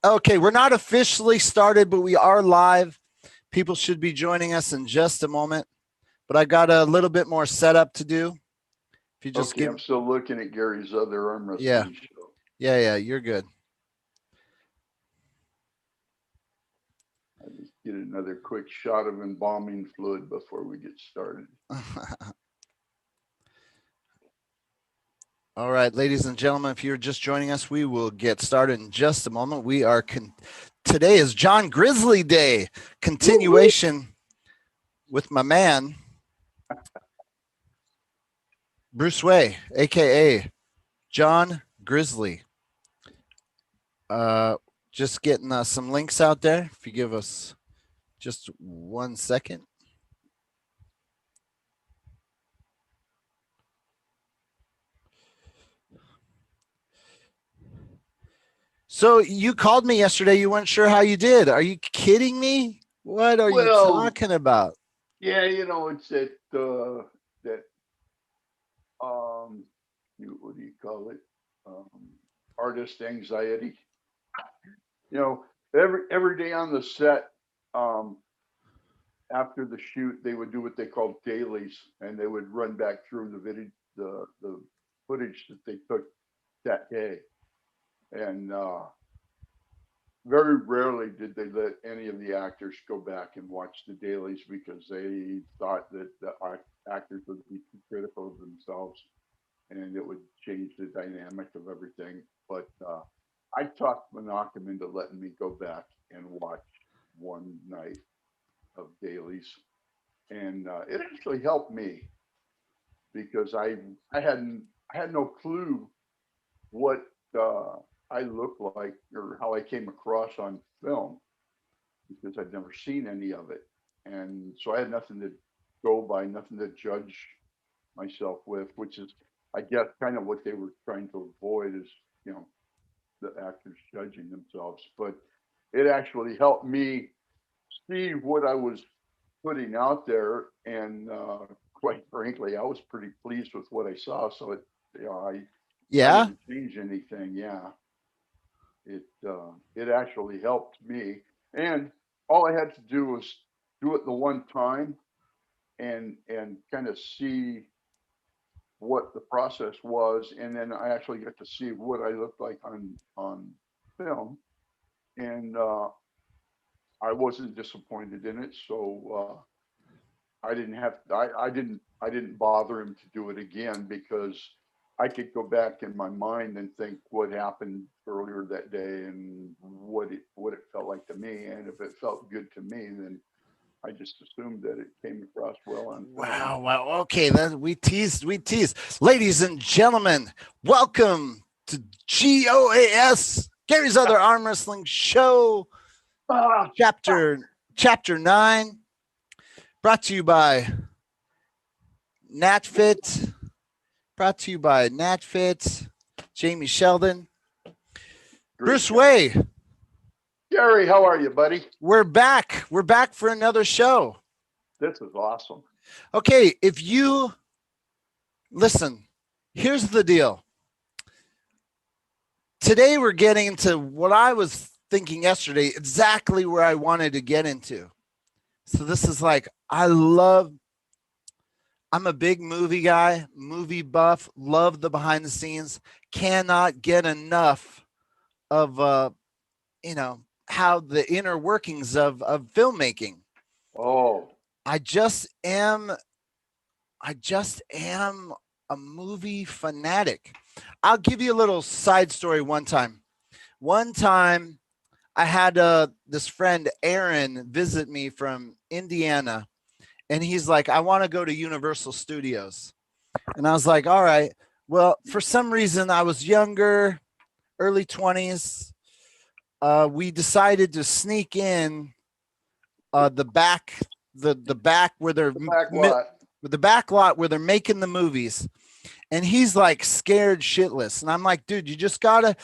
Okay, we're not officially started, but we are live. People should be joining us in just a moment. But I got a little bit more setup to do. If you just Okay, I'm still looking at Gary's other arm wrestling show. Yeah, you're good. I just get another quick shot of embalming fluid before we get started. All right, ladies and gentlemen, if you're just joining us, we will get started in just a moment. We are today is John Grizzly Day, continuation with my man Bruce Way, aka John Grizzly. Just getting some links out there. If you give us just 1 second. So you called me yesterday. You weren't sure how you did. Are you kidding me? What are you talking about? Yeah, it's that what do you call it? Artist anxiety. Every day on the set, after the shoot, they would do what they called dailies, and they would run back through the video, the footage that they took that day, and very rarely did they let any of the actors go back and watch the dailies because they thought that the actors would be too critical of themselves and it would change the dynamic of everything. But I talked Menachem into letting me go back and watch one night of dailies, and it actually helped me because I had no clue what I looked like or how I came across on film because I'd never seen any of it. And so I had nothing to go by, nothing to judge myself with, which is, I guess, kind of what they were trying to avoid is, the actors judging themselves. But it actually helped me see what I was putting out there. And quite frankly, I was pretty pleased with what I saw. So I didn't change anything. Yeah. It actually helped me, and all I had to do was do it the one time, and kind of see what the process was, and then I actually got to see what I looked like on film, and I wasn't disappointed in it. So I didn't have I didn't bother him to do it again because I could go back in my mind and think what happened earlier that day and what it felt like to me. And if it felt good to me, then I just assumed that it came across well on film. Wow. Okay, then we teased. Ladies and gentlemen, welcome to GOAS, Gary's Other Arm Wrestling Show, chapter 9, brought to you by NatFit. Brought to you by NatFit, Jamie Sheldon, Bruce Way. Gary, how are you, buddy? We're back. We're back for another show. This is awesome. Okay, if you listen, here's the deal. Today we're getting into what I was thinking yesterday, exactly where I wanted to get into. So this is like, I'm a big movie guy, movie buff, love the behind the scenes, cannot get enough of, how the inner workings of filmmaking. Oh, I just am a movie fanatic. I'll give you a little side story. One time I had this friend, Aaron, visit me from Indiana. And he's like, I want to go to Universal Studios. And I was like, all right. Well, for some reason, I was younger, early 20s. We decided to sneak in the back where they're the back lot where they're making the movies. And he's like scared shitless. And I'm like, dude, you just gotta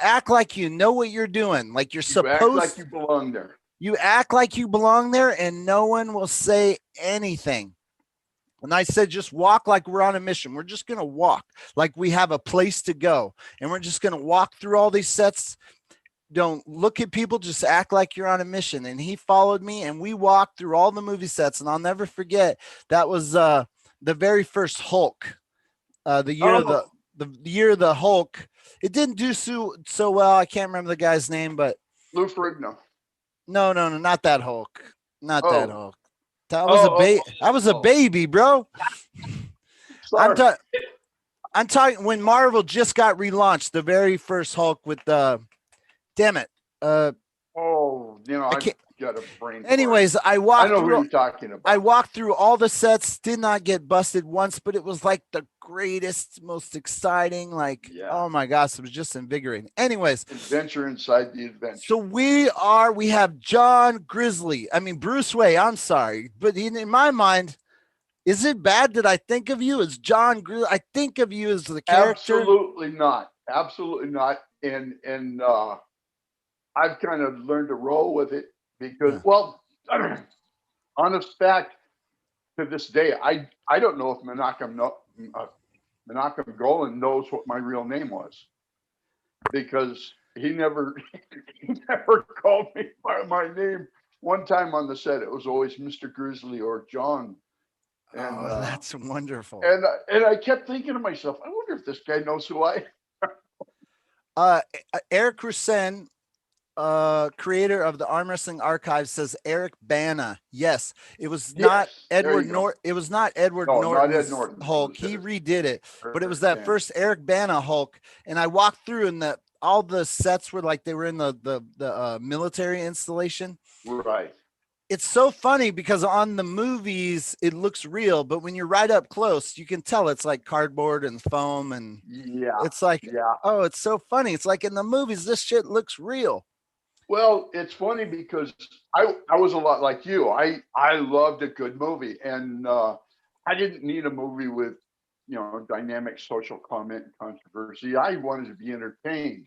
act like you know what you're doing. Like you're supposed act like you belong there. You act like you belong there and no one will say anything. And I said, just walk like we're on a mission. We're just going to walk like we have a place to go. And we're just going to walk through all these sets. don't look at people, just act like you're on a mission. And he followed me and we walked through all the movie sets. And I'll never forget, that was the very first Hulk, the year of Oh, the year of the Hulk. It didn't do so well. I can't remember the guy's name, but Lou Ferrigno. no, not that Hulk. Not that Oh, Hulk. That was oh, oh, I was a oh. baby, bro. I'm Sorry. ta- I'm talking when Marvel just got relaunched, the very first Hulk with damn it. Oh, I I've can't. got a brain fart. Anyways, I I walked know who through you're talking about. I walked through all the sets, did not get busted once, but it was like the greatest, most exciting. Like, Yeah. oh my gosh, it was just invigorating. Anyways, Adventure inside the adventure. so we have John Grizzly. I mean, Bruce Wayne. I'm sorry, but in my mind, is it bad that I think of you as John Grizzly? I think of you as the character. Absolutely not. Absolutely not. And I've kind of learned to roll with it because, well, honest fact, to this day, I don't know if Menachem Golan knows what my real name was because he never called me by my name. One time on the set, it was always Mr. Grizzly or John. And, that's wonderful. And I kept thinking to myself, I wonder if this guy knows who I am. Eric Rusin, creator of the Arm Wrestling Archive, says Eric Bana. Yes, it was not Edward Norton. It was not Edward Norton's Hulk. He redid it, but it was that first Eric Bana Hulk. And I walked through, and all the sets were like they were in the military installation. Right. It's so funny because on the movies it looks real, but when you're right up close, you can tell it's like cardboard and foam, and it's like, oh, it's so funny. It's like in the movies, this shit looks real. Well, it's funny because I was a lot like you. I loved a good movie, and I didn't need a movie with dynamic social comment and controversy. I wanted to be entertained,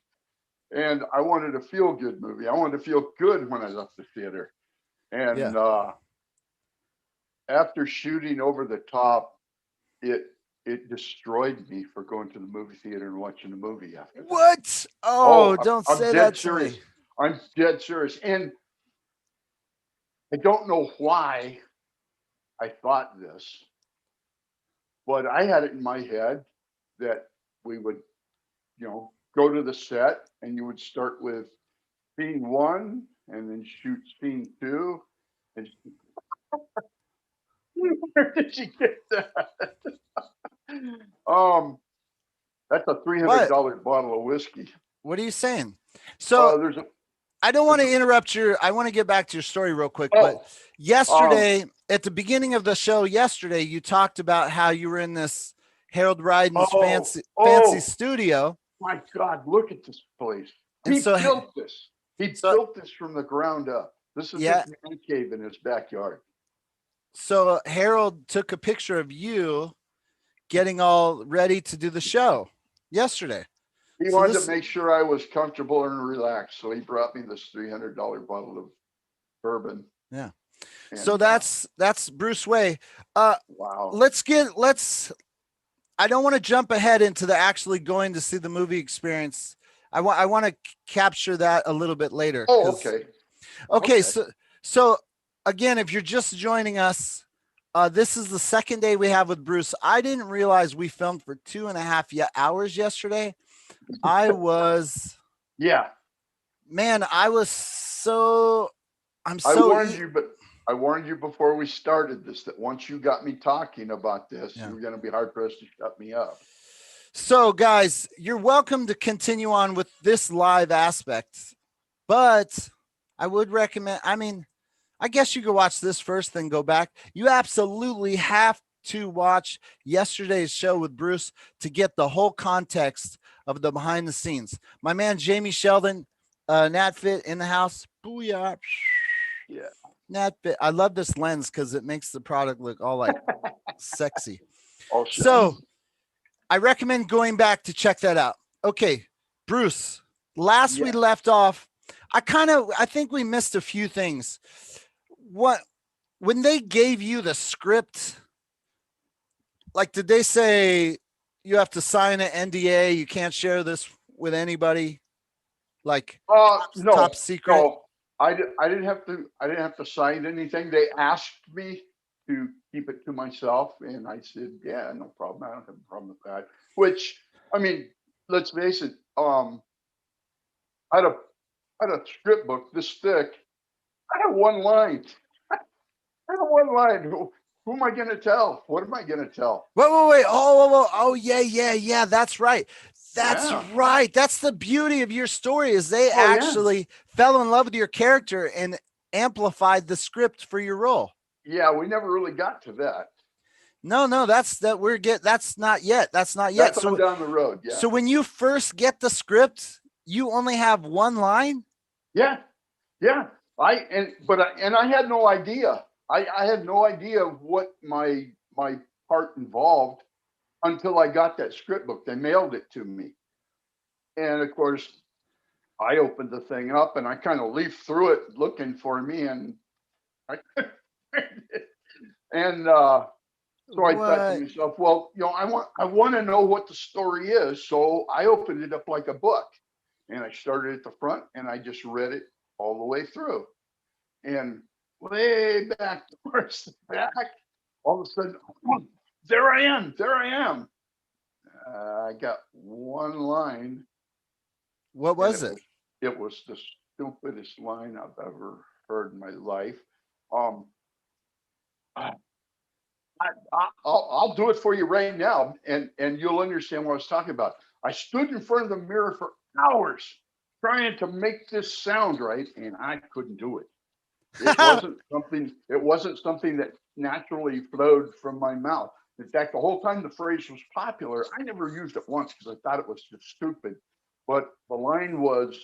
and I wanted a feel good movie. I wanted to feel good when I left the theater. And after shooting Over the Top, it destroyed me for going to the movie theater and watching the movie after that. What? Oh, don't say that to me. I'm dead serious. And I don't know why I thought this, but I had it in my head that we would, go to the set and you would start with scene 1 and then shoot scene 2. And where did you get that? That's a $300 bottle of whiskey. What are you saying? So I don't want to interrupt I want to get back to your story real quick, but yesterday at the beginning of the show yesterday, you talked about how you were in this Harold Ryden's fancy studio. My God, look at this place. He built this. He built this from the ground up. This is his man cave in his backyard. So Harold took a picture of you getting all ready to do the show yesterday. He wanted to make sure I was comfortable and relaxed, so he brought me this $300 bottle of bourbon. Yeah. And so that's Bruce Wayne. Wow. I don't want to jump ahead into the actually going to see the movie experience. I want to capture that a little bit later. Oh, okay. Okay. So again, if you're just joining us, this is the second day we have with Bruce. I didn't realize we filmed for 2.5 hours yesterday. I was, man, I warned you before we started this, that once you got me talking about this, you were going to be hard pressed to shut me up. So guys, you're welcome to continue on with this live aspect, but I would recommend, I guess you could watch this first, then go back. You absolutely have to watch yesterday's show with Bruce to get the whole context of the behind the scenes. My man, Jamie Sheldon, NatFit in the house. Booyah. Yeah. NatFit. I love this lens because it makes the product look all like sexy. Oh, so I recommend going back to check that out. Okay, Bruce, last we left off, I think we missed a few things. When they gave you the script, like, did they say you have to sign an NDA? You can't share this with anybody? Like No, top secret? no, I didn't have to. I didn't have to sign anything. They asked me to keep it to myself, and I said, "Yeah, no problem. I don't have a problem with that." Which, I mean, let's face it. I had a script book this thick. I had one line. I had one line. Who am I going to tell? What am I going to tell? Wait. Oh, yeah. That's right. That's Yeah. right. That's the beauty of your story is they Oh yeah. actually fell in love with your character and amplified the script for your role. Yeah, we never really got to that. No, that's not yet. That's not yet. That's on down the road. Yeah. So when you first get the script, you only have one line? Yeah. Yeah. I had no idea. I had no idea what my part involved until I got that script book. They mailed it to me. And of course, I opened the thing up and I kind of leafed through it looking for me, and I and so I thought to myself, well, I want to know what the story is. So I opened it up like a book, and I started at the front and I just read it all the way through. And way back towards the back, all of a sudden, there I am. There I am. I got one line. What was it? It was the stupidest line I've ever heard in my life. I'll do it for you right now, and you'll understand what I was talking about. I stood in front of the mirror for hours trying to make this sound right, and I couldn't do it. It wasn't something. It wasn't something that naturally flowed from my mouth. In fact, the whole time the phrase was popular, I never used it once because I thought it was just stupid. But the line was,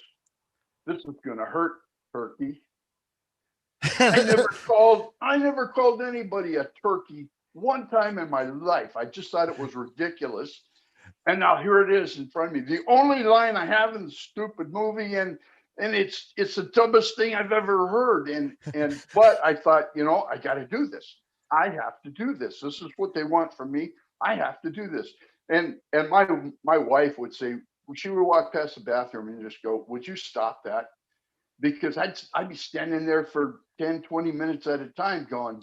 "This is going to hurt, turkey." I never called anybody a turkey one time in my life. I just thought it was ridiculous. And now here it is in front of me. The only line I have in the stupid movie, and it's the dumbest thing I've ever heard. But I thought, I got to do this. I have to do this. This is what they want from me. I have to do this. And my wife would say, she would walk past the bathroom and just go, "Would you stop that?" Because I'd be standing there for 10, 20 minutes at a time going,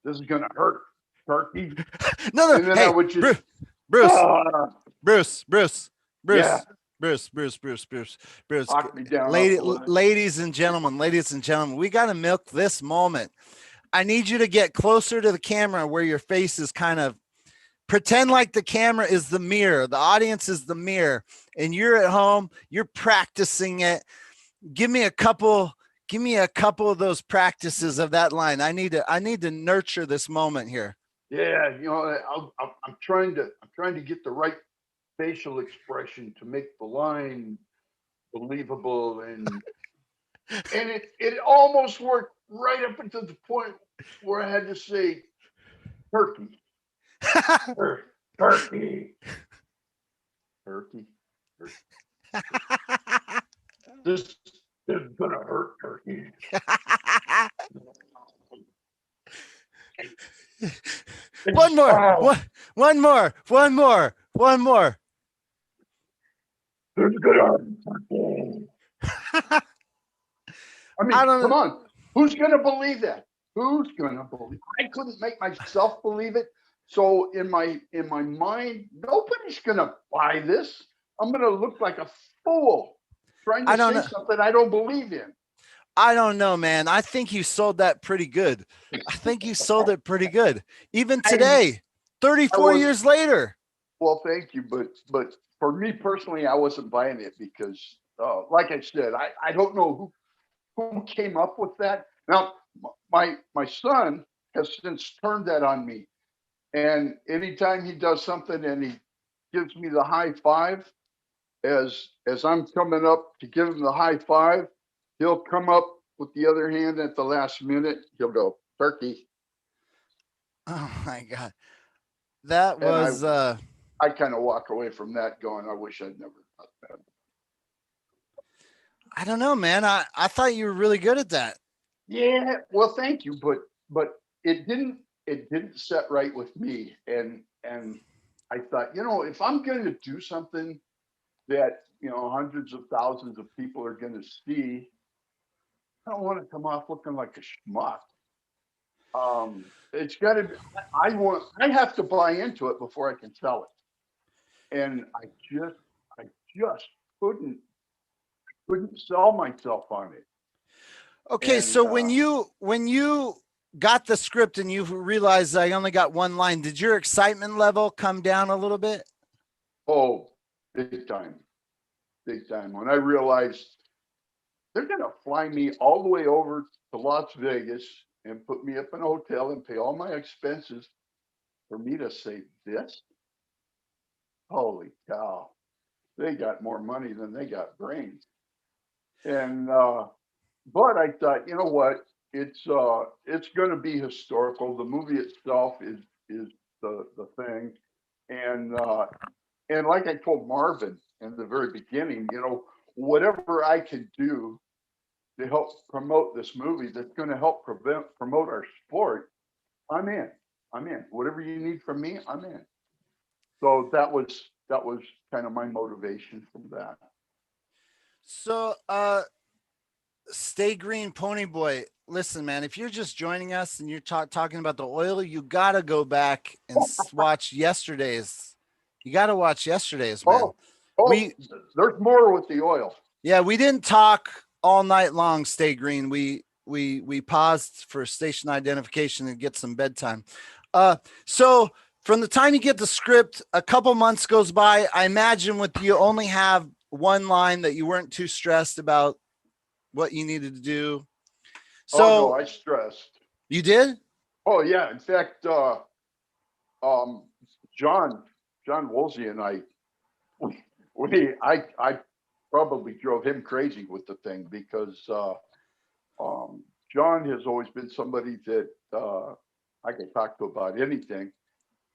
"This is going to hurt, turkey." No. And then Hey, I would just, Bruce, yeah, Bruce. knock me down off the ledge. Ladies and gentlemen, we got to milk this moment. I need you to get closer to the camera where your face is kind of, pretend like the camera is the mirror. The audience is the mirror, and you're at home, you're practicing it. Give me a couple of those practices of that line. I need to nurture this moment here. Yeah, I'm trying to get the right facial expression to make the line believable, and it almost worked right up until the point where I had to say turkey. Turkey. This is gonna hurt, turkey. One more. This is gonna hurt, turkey. I mean, come on. Who's gonna believe that? Who's gonna believe? I couldn't make myself believe it. So in my mind, nobody's gonna buy this. I'm gonna look like a fool trying to say something I don't believe in. I don't know, man. I think you sold that pretty good. I think you sold it pretty good. Even today, 34 years later. Well, thank you. But for me personally, I wasn't buying it because, like I said, I don't know who came up with that. Now, my son has since turned that on me. And anytime he does something and he gives me the high five, as I'm coming up to give him the high five, he'll come up with the other hand at the last minute. He'll go, turkey. Oh my God. That was I kind of walk away from that going, I wish I'd never done that. I don't know, man. I thought you were really good at that. Yeah, well, thank you, but it didn't set right with me, and I thought, if I'm going to do something that hundreds of thousands of people are going to see, I don't want to come off looking like a schmuck. It's got to be, I have to buy into it before I can sell it. And I just couldn't, couldn't sell myself on it. Okay, And so when you got the script and you realized I only got one line, did your excitement level come down a little bit? oh, big time, big time. When I realized they're going to fly me all the way over to Las Vegas and put me up in a hotel and pay all my expenses for me to say this, holy cow, they got more money than they got brains. And but I thought, you know what, it's going to be historical. The movie itself is the thing. And like I told Marvin in the very beginning, whatever I can do to help promote this movie that's going to help promote our sport, I'm in. I'm in. Whatever you need from me, I'm in. So that was kind of my motivation from that. So, Stay Green Pony Boy, listen, man, if you're just joining us and you're talking about the oil, you got to go back and watch yesterday's. You got to watch yesterday's, man. Oh, oh, We, there's more with the oil. yeah, we didn't talk all night long, Stay Green. We paused for station identification and get some bedtime. So from the time you get the script, a couple months goes by. I imagine with you only have one line that you weren't too stressed about what you needed to do. Oh no, So I stressed. you did? Oh yeah. In fact, um, John John Woolsey and I probably drove him crazy with the thing because John has always been somebody that I can talk to about anything,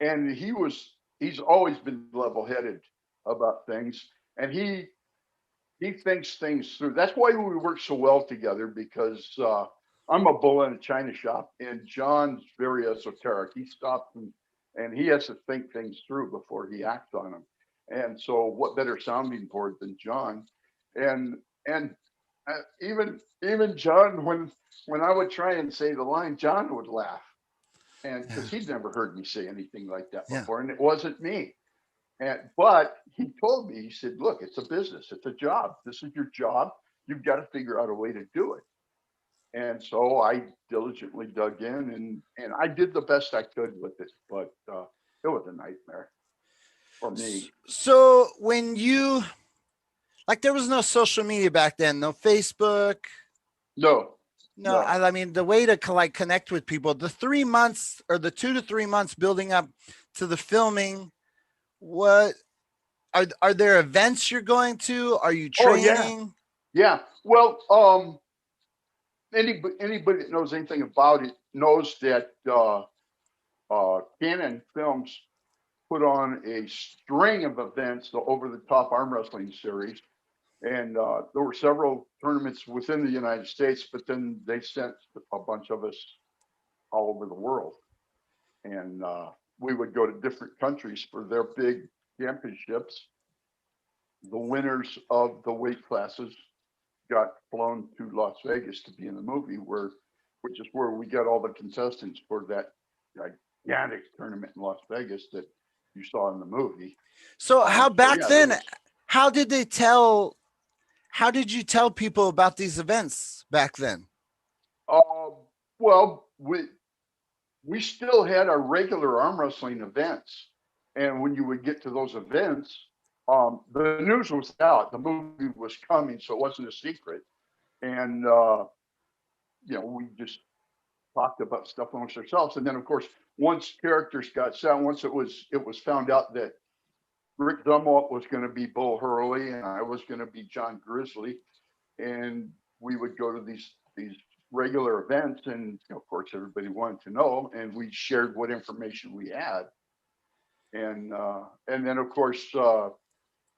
and he's always been level headed about things, and he thinks things through. That's why we work so well together because I'm a bull in a china shop, and John's very esoteric. He stops and he has to think things through before he acts on them. And so, what better sounding board than John? And and even John, when I would try and say the line, John would laugh, and Yeah. because he'd never heard me say anything like that Yeah. before, and it wasn't me. But he told me, he said, look, it's a business, it's a job. This is your job. You've got to figure out a way to do it. And so I diligently dug in and I did the best I could with it, but it was a nightmare for me. So when you there was no social media back then, no Facebook, No, no. no. I mean the way to connect with people, the 3 months or the 2 to 3 months building up to the filming. What are there events you're going to? Are you Oh yeah, training? yeah. Well, anybody that knows anything about it knows that Canon Films put on a string of events, the over the top arm wrestling series. And there were several tournaments within the United States, but then they sent a bunch of us all over the world. And we would go to different countries for their big championships. The winners of the weight classes got flown to Las Vegas to be in the movie, which is where we got all the contestants for that gigantic tournament in Las Vegas that you saw in the movie. So how So back yeah, there then? was. How did they tell? How did you tell people about these events back then? Uh, well, we still had our regular arm wrestling events, and when you would get to those events, the news was out. The movie was coming, so it wasn't a secret. And we just talked about stuff amongst ourselves. And then, of course, once characters got set, once it was found out that Rick Dumont was going to be Bull Hurley and I was going to be John Grizzly, and we would go to these regular events, and of course everybody wanted to know, and we shared what information we had, and then of course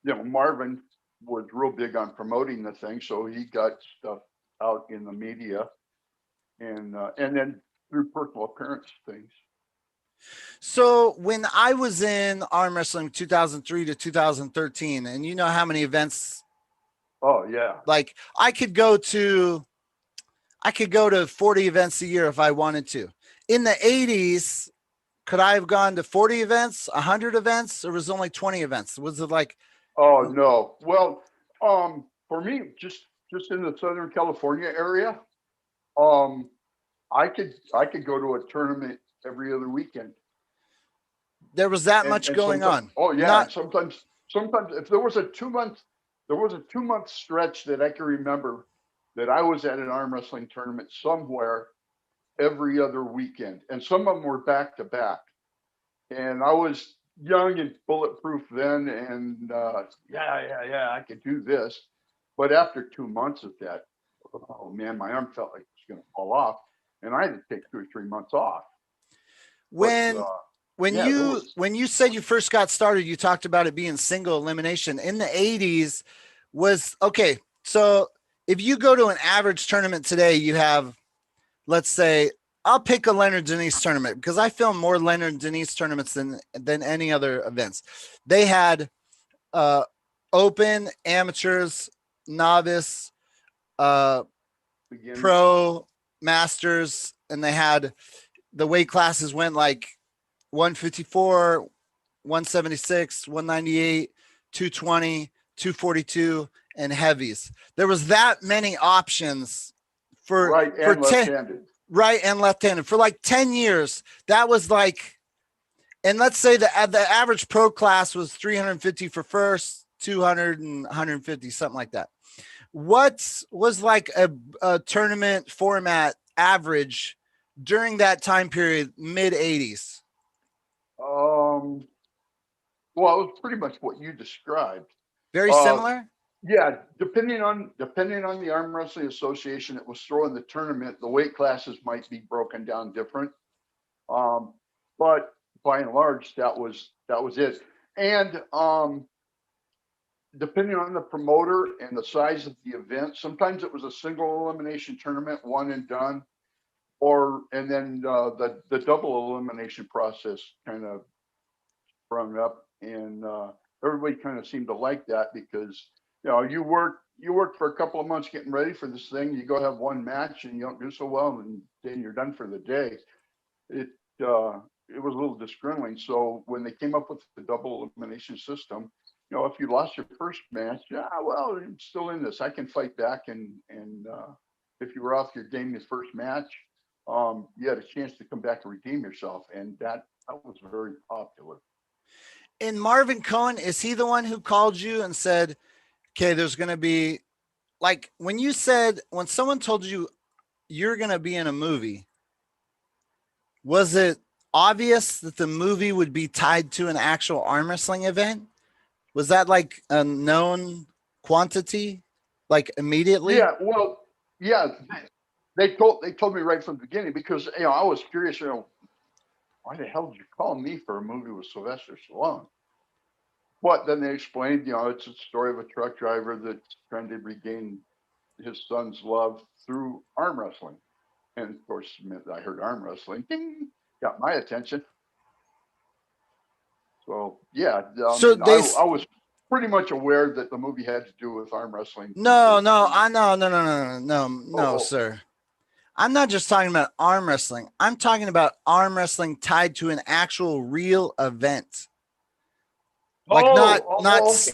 Marvin was real big on promoting the thing, so he got stuff out in the media, and then through personal appearance things. So when I was in arm wrestling 2003 to 2013, and you know how many events, Oh yeah. like I could go to 40 events a year if I wanted to. In the 80s, could I have gone to 40 events, 100 events, or was it only 20 events? Was it like, Oh no. Well, for me, just in the Southern California area, um, I could go to a tournament every other weekend, there was that and much going sometimes, on? oh yeah, and Not sometimes if there was a 2 month stretch that I can remember that I was at an arm wrestling tournament somewhere every other weekend, and some of them were back to back. And I was young and bulletproof then, and yeah, I could do this. But after 2 months of that, oh man, my arm felt like it was going to fall off, and I had to take 2 or 3 months off. But when yeah, there was. when you said you first got started, you talked about it being single elimination. In the 80s was okay. So if you go to an average tournament today, you have, let's say, I'll pick a Leonard Denise tournament because I filmed more Leonard Denise tournaments than any other events. They had uh open, amateurs, novice, uh Beginners. pro, masters, and they had the weight classes went like 154, 176, 198, 220, 242, and heavies. There was that many options for Right for and 10 left-handed. right and left-handed for like 10 years. That was like, and let's say the average pro class was 350 for first, 200 and 150, something like that. What was like a tournament format average during that time period, mid 80s? Um, well, it was pretty much what you described. Very Uh, similar. yeah, depending on the Arm Wrestling Association that was throwing the tournament, the weight classes might be broken down different. Um, but by and large, that was it. And depending on the promoter and the size of the event, sometimes it was a single elimination tournament, one and done, or and then the double elimination process kind of sprung up, and everybody kind of seemed to like that because you work for a couple of months getting ready for this thing. You go have one match and you don't do so well, and then you're done for the day. It uh, it was a little disgruntling. So when they came up with the double elimination system, if you lost your first match, yeah, well, I'm still in this. I can fight back, and if you were off your game the first match, you had a chance to come back and redeem yourself, and that was very popular. And Marvin Cohen, is he the one who called you and said, okay, there's going to be, like, when you said, when someone told you you're going to be in a movie, was it obvious that the movie would be tied to an actual arm wrestling event? Was that like a known quantity, like immediately? Yeah, well, yeah, they told me right from the beginning because I was curious. Why the hell did you call me for a movie with Sylvester Stallone? But then they explained, it's a story of a truck driver that's trying to regain his son's love through arm wrestling. And of course, I heard arm wrestling, ding, got my attention. So yeah, I So mean, I, they, I was pretty much aware that the movie had to do with arm wrestling no, because no, I know, no, no, no, no, no, oh, no, oh, sir. I'm not just talking about arm wrestling. I'm talking about arm wrestling tied to an actual real event. Like okay.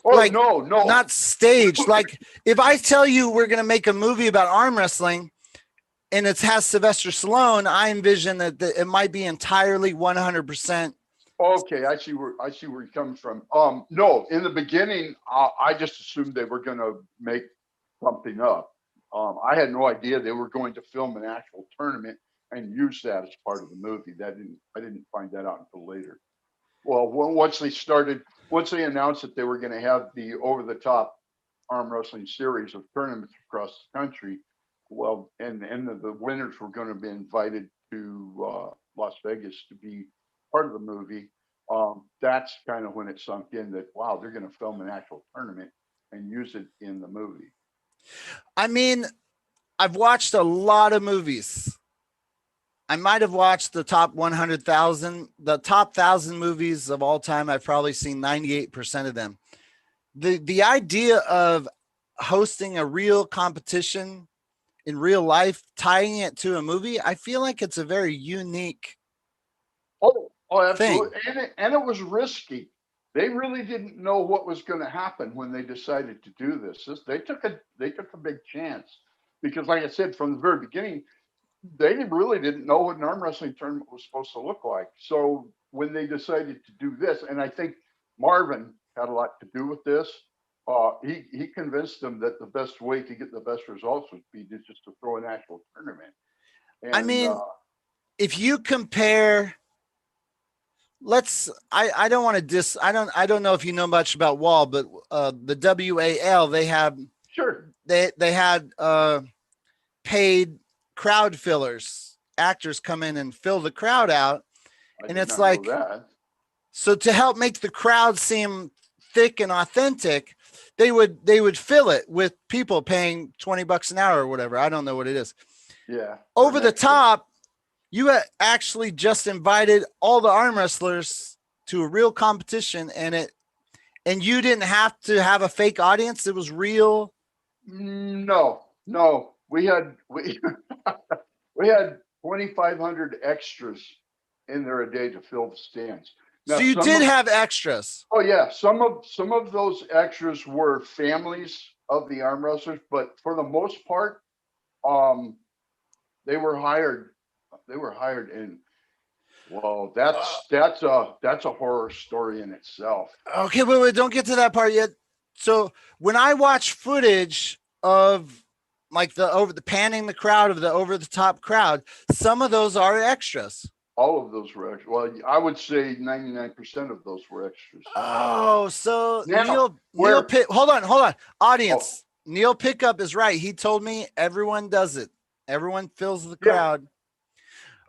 Oh like no, no. not staged. Like if I tell you we're going to make a movie about arm wrestling and it has Sylvester Stallone, I envision that it might be entirely 100%. Okay, I see where you're coming from. No, in the beginning, I just assumed they were going to make something up. I had no idea they were going to film an actual tournament and use that as part of the movie. I didn't find that out until later. Well, once they announced that they were going to have the over-the-top arm wrestling series of tournaments across the country, well, and the winners were going to be invited to Las Vegas to be part of the movie. That's kind of when it sunk in that wow, they're going to film an actual tournament and use it in the movie. I mean, I've watched a lot of movies I might have watched the top 100,000, the top 1,000 movies of all time. I've probably seen 98% of them. The idea of hosting a real competition in real life, tying it to a movie, I feel like it's a very unique Oh, thing. absolutely. And it was risky. They really didn't know what was going to happen when they decided to do this. They took a big chance because, like I said, from the very beginning, they really didn't know what an arm wrestling tournament was supposed to look like. So when they decided to do this, and I think Marvin had a lot to do with this, he convinced them that the best way to get the best results would be just to throw an actual tournament. I And mean, if you compare, I don't want to I don't know if you know much about Wall, but the WAL, sure, they had paid crowd fillers, actors come in and fill the crowd out. I And did it's not know like, that. so to help make the crowd seem thick and authentic, they would fill it with people paying $20 an hour or whatever. I don't know what it is. Yeah, for Over an the extra. top, you actually just invited all the arm wrestlers to a real competition, and you didn't have to have a fake audience. It was real. No, we had 2,500 extras in there a day to fill the stands. Now So you some did of have extras. oh yeah, some of those extras were families of the arm wrestlers, but for the most part, um, they were hired. They were hired in. Well, Uh, that's a horror story in itself. okay, wait, don't get to that part yet. So when I watch footage of like the panning the crowd of the over the top crowd, some of those are extras. All of those were extras. Well, I would say 99% of those were extras. Oh, so Now, Neil where Pick. Hold on, oh audience. Neil Pickup is right. He told me everyone does it. Everyone fills the yeah, crowd.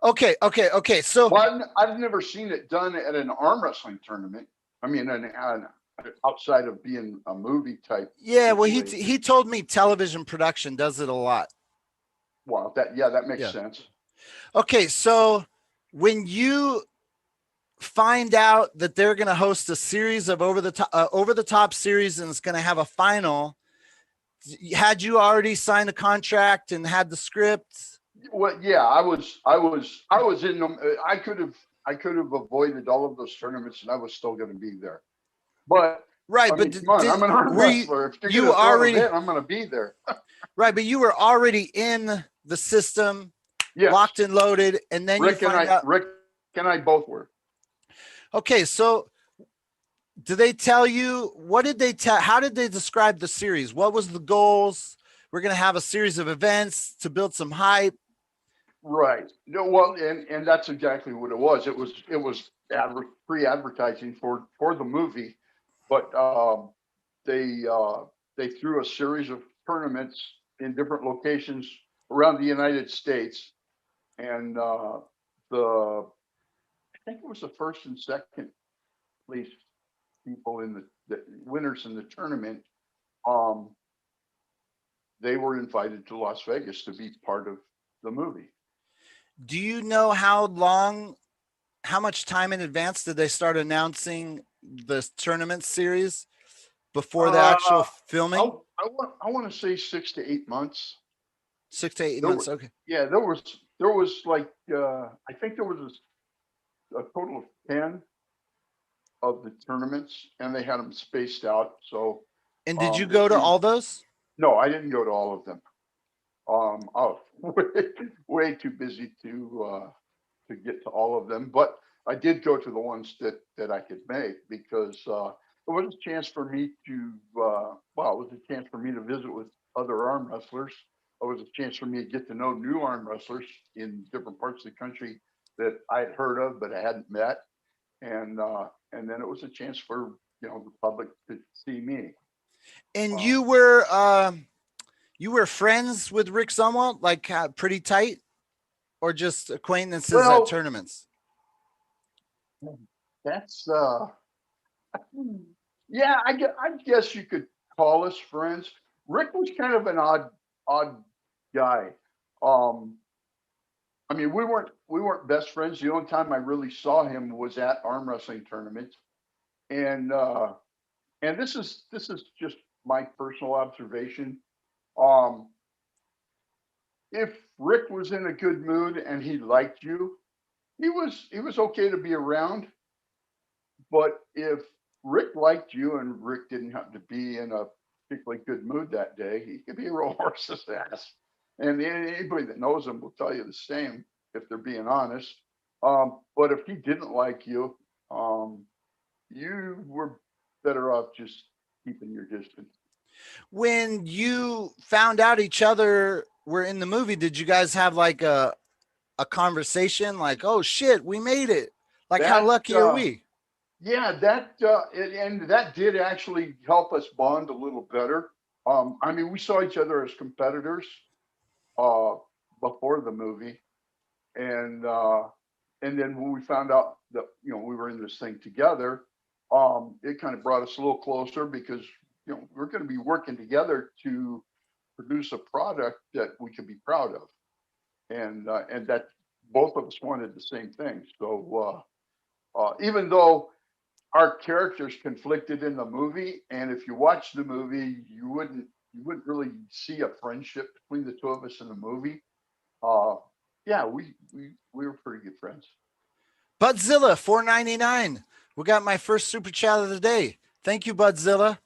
Okay. So well, I've never seen it done at an arm wrestling tournament. I mean, outside of being a movie type yeah, well situation. he told me television production does it a lot. Wow, that makes Yeah. sense. Okay, so when you find out that they're going to host a series of over the top series and it's going to have a final, had you already signed a contract and had the script? Well, yeah, I was in them. I could have avoided all of those tournaments, and I was still going to be there. But Right, I but mean, come on, I'm an arm were you wrestler. If you're you going to throw an already event, I'm going to be there. right? But you were already in the system, Yes, locked and loaded, and then you find out. Rick and I both were. Okay, so do they tell you what did they tell? How did they describe the series? What was the goals? We're going to have a series of events to build some hype. Right. No, well, and that's exactly what it was. It was pre-advertising for the movie, but they threw a series of tournaments in different locations around the United States, and the I think it was the first and second place people in the winners in the tournament. Um, they were invited to Las Vegas to be part of the movie. Do you know how much time in advance did they start announcing the tournament series before the Uh, actual I, filming? I want to say 6 to 8 months. 6 to 8 There months. were, Okay. yeah, there was like I think there was a total of 10 of the tournaments, and they had them spaced out. So And did you go to between all those? no, I didn't go to all of them. I was way too busy to get to all of them, but I did go to the ones that I could make because it was a chance for me to well, it was a chance for me to visit with other arm wrestlers. It was a chance for me to get to know new arm wrestlers in different parts of the country that I had heard of but I hadn't met, and then it was a chance for the public to see me. And Um, you were friends with Rick Zumwalt, like pretty tight, or just acquaintances at well, tournaments? that's yeah, I guess you could call us friends. Rick was kind of an odd guy. Um, I mean, we weren't best friends. The only time I really saw him was at arm wrestling tournaments, and this is just my personal observation. Um, if Rick was in a good mood and he liked you, he was okay to be around. But if Rick liked you and Rick didn't happen to be in a particularly good mood that day, he could be a real horse's ass. And anybody that knows him will tell you the same if they're being honest. But if he didn't like you, you were better off just keeping your distance. When you found out each other were in the movie, did you guys have like a conversation like, oh shit, we made it? Like, how That lucky are we? Yeah, and that did actually help us bond a little better. I mean, we saw each other as competitors uh, before the movie, and then when we found out that we were in this thing together, it kind of brought us a little closer because we're going to be working together to produce a product that we could be proud of, and that both of us wanted the same thing. So even though our characters conflicted in the movie, and if you watch the movie, you wouldn't really see a friendship between the two of us in the movie. Uh, yeah, we were pretty good friends. Budzilla 499. We got my first super chat of the day. Thank you, Budzilla.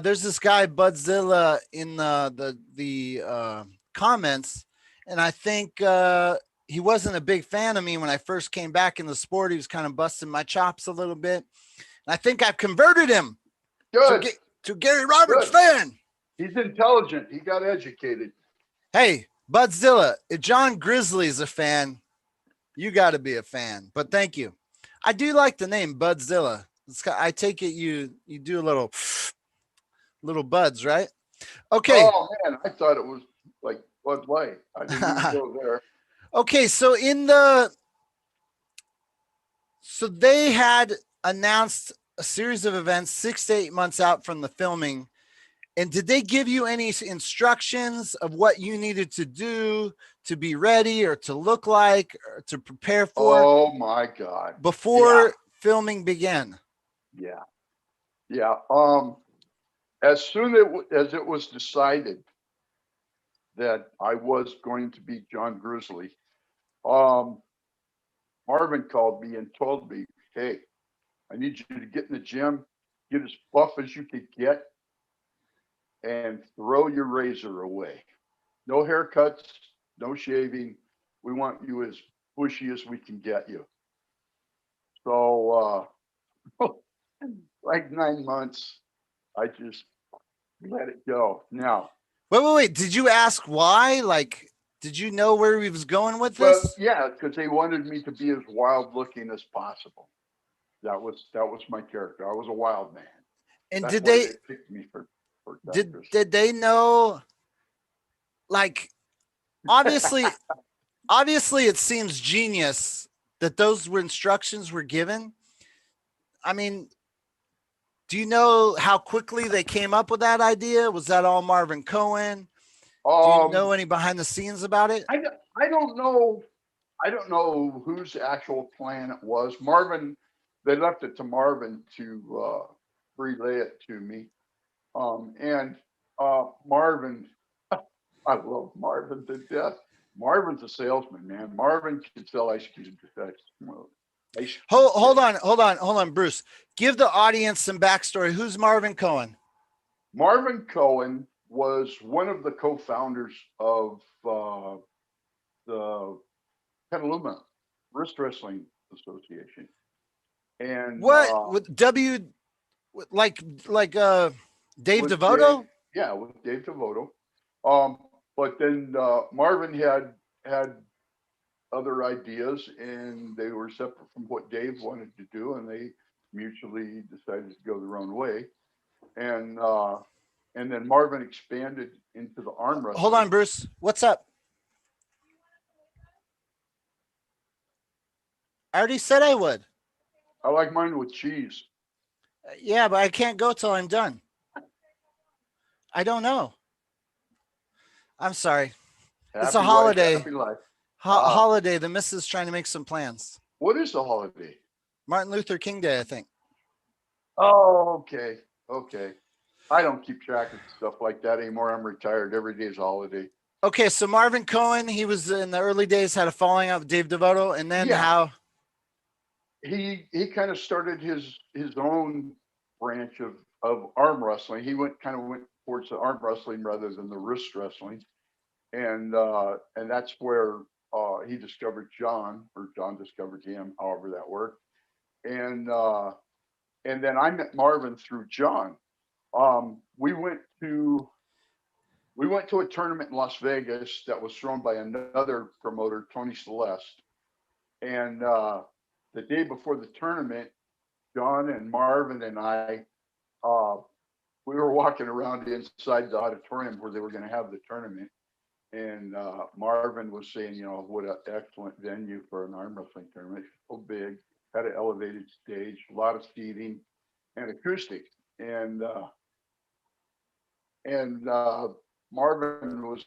There's this guy Budzilla in the comments, and I think he wasn't a big fan of me when I first came back in the sport. He was kind of busting my chops a little bit. And I think I've converted him Good, to Gary Roberts good. fan. He's intelligent. He got educated. Hey, Budzilla, if John Grizzly's a fan, you got to be a fan. But thank you. I do like the name Budzilla. I take it you do a little buds, right? Okay. Oh man, I thought it was like Bud Light. I didn't even go there. Okay, so they had announced a series of events 6 to 8 months out from the filming. And did they give you any instructions of what you needed to do to be ready or to look like or to prepare for Oh my God. before filming began? Yeah. Yeah. As soon as it was decided that I was going to be John Grizzly, um, Marvin called me and told me, "Hey, I need you to get in the gym, get as buff as you could get, and throw your razor away. No haircuts, no shaving. We want you as bushy as we can get you." So, like 9 months, I just let it go. Now, Wait. Did you ask why? Like, did you know where he was going with well, this? yeah, because they wanted me to be as wild looking as possible. That was my character. I was a wild man. And That's why they picked me for actress. did they know, like, obviously it seems genius that those were instructions were given. I mean, do you know how quickly they came up with that idea? Was that all Marvin Cohen? Do you know any behind the scenes about it? I don't know. I don't know whose actual plan it was. Marvin, they left it to Marvin to relay it to me. And Marvin, I love Marvin to death. Marvin's a salesman, man. Marvin can sell ice cream. Hold on, Bruce. Give the audience some backstory. Who's Marvin Cohen? Marvin Cohen was one of the co-founders of the Petaluma Wrist Wrestling Association. And What with W, like Dave DeVoto? Yeah, with Dave DeVoto. But then Marvin had other ideas, and they were separate from what Dave wanted to do, and they mutually decided to go their own way. And then Marvin expanded into the arm wrestling. Hold on, Bruce. What's up? I already said I would. I like mine with cheese. Yeah, but I can't go till I'm done. I don't know. I'm sorry. It's a holiday. Happy life. Holiday. The missus trying to make some plans. What is the holiday? Martin Luther King Day, I think. Oh, okay. Okay. I don't keep track of stuff like that anymore. I'm retired. Every day is a holiday. Okay, so Marvin Cohen, he was in the early days, had a falling out with Dave DeVoto, and then how? He kind of started his own branch of arm wrestling. He went towards the arm wrestling rather than the wrist wrestling, and that's where he discovered John, or John discovered him, however that worked, and then I met Marvin through John. We went to a tournament in Las Vegas that was thrown by another promoter, Tony Celeste, and the day before the tournament, John and Marvin and I, we were walking around inside the auditorium where they were going to have the tournament. And Marvin was saying, what an excellent venue for an arm wrestling tournament. So big, had an elevated stage, a lot of seating and acoustic. And Marvin was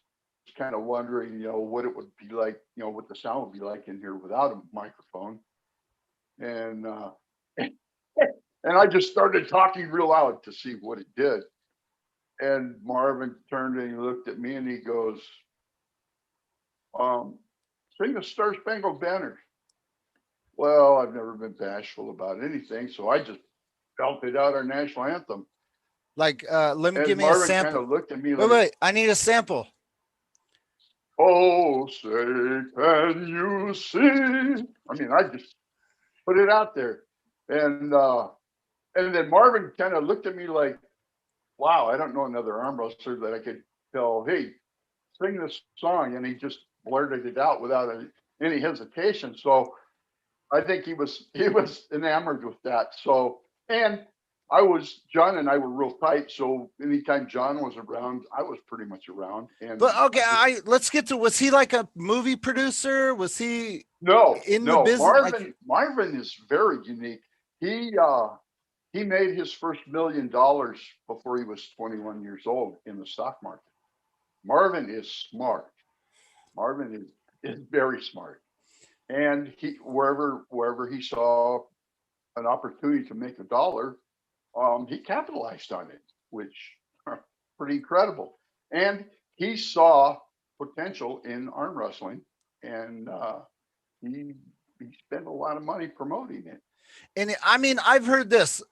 kind of wondering, what it would be like, what the sound would be like in here without a microphone. And and I just started talking real loud to see what it did. And Marvin turned and he looked at me and he goes, sing the Star Spangled Banner. Well, I've never been bashful about anything, so I just belted out our national anthem. Like, let me And give me Marvin a sample. kind of looked at me like, wait, I need a sample. Oh, say, can you see? I mean, I just put it out there. And then Marvin kind of looked at me like, wow, I don't know another arm wrestler that I could tell, hey, sing this song. And he just blurted it out without any hesitation. So I think he was enamored with that. So, and John and I were real tight. So anytime John was around, I was pretty much around. And But okay, let's get to, was he like a movie producer? Was he in the business? Marvin is very unique. He made his first $1 million before he was 21 years old in the stock market. Marvin is smart. Marvin is very smart. And he wherever he saw an opportunity to make a dollar, he capitalized on it, which pretty incredible. And he saw potential in arm wrestling, and he spent a lot of money promoting it. And I mean, I've heard this.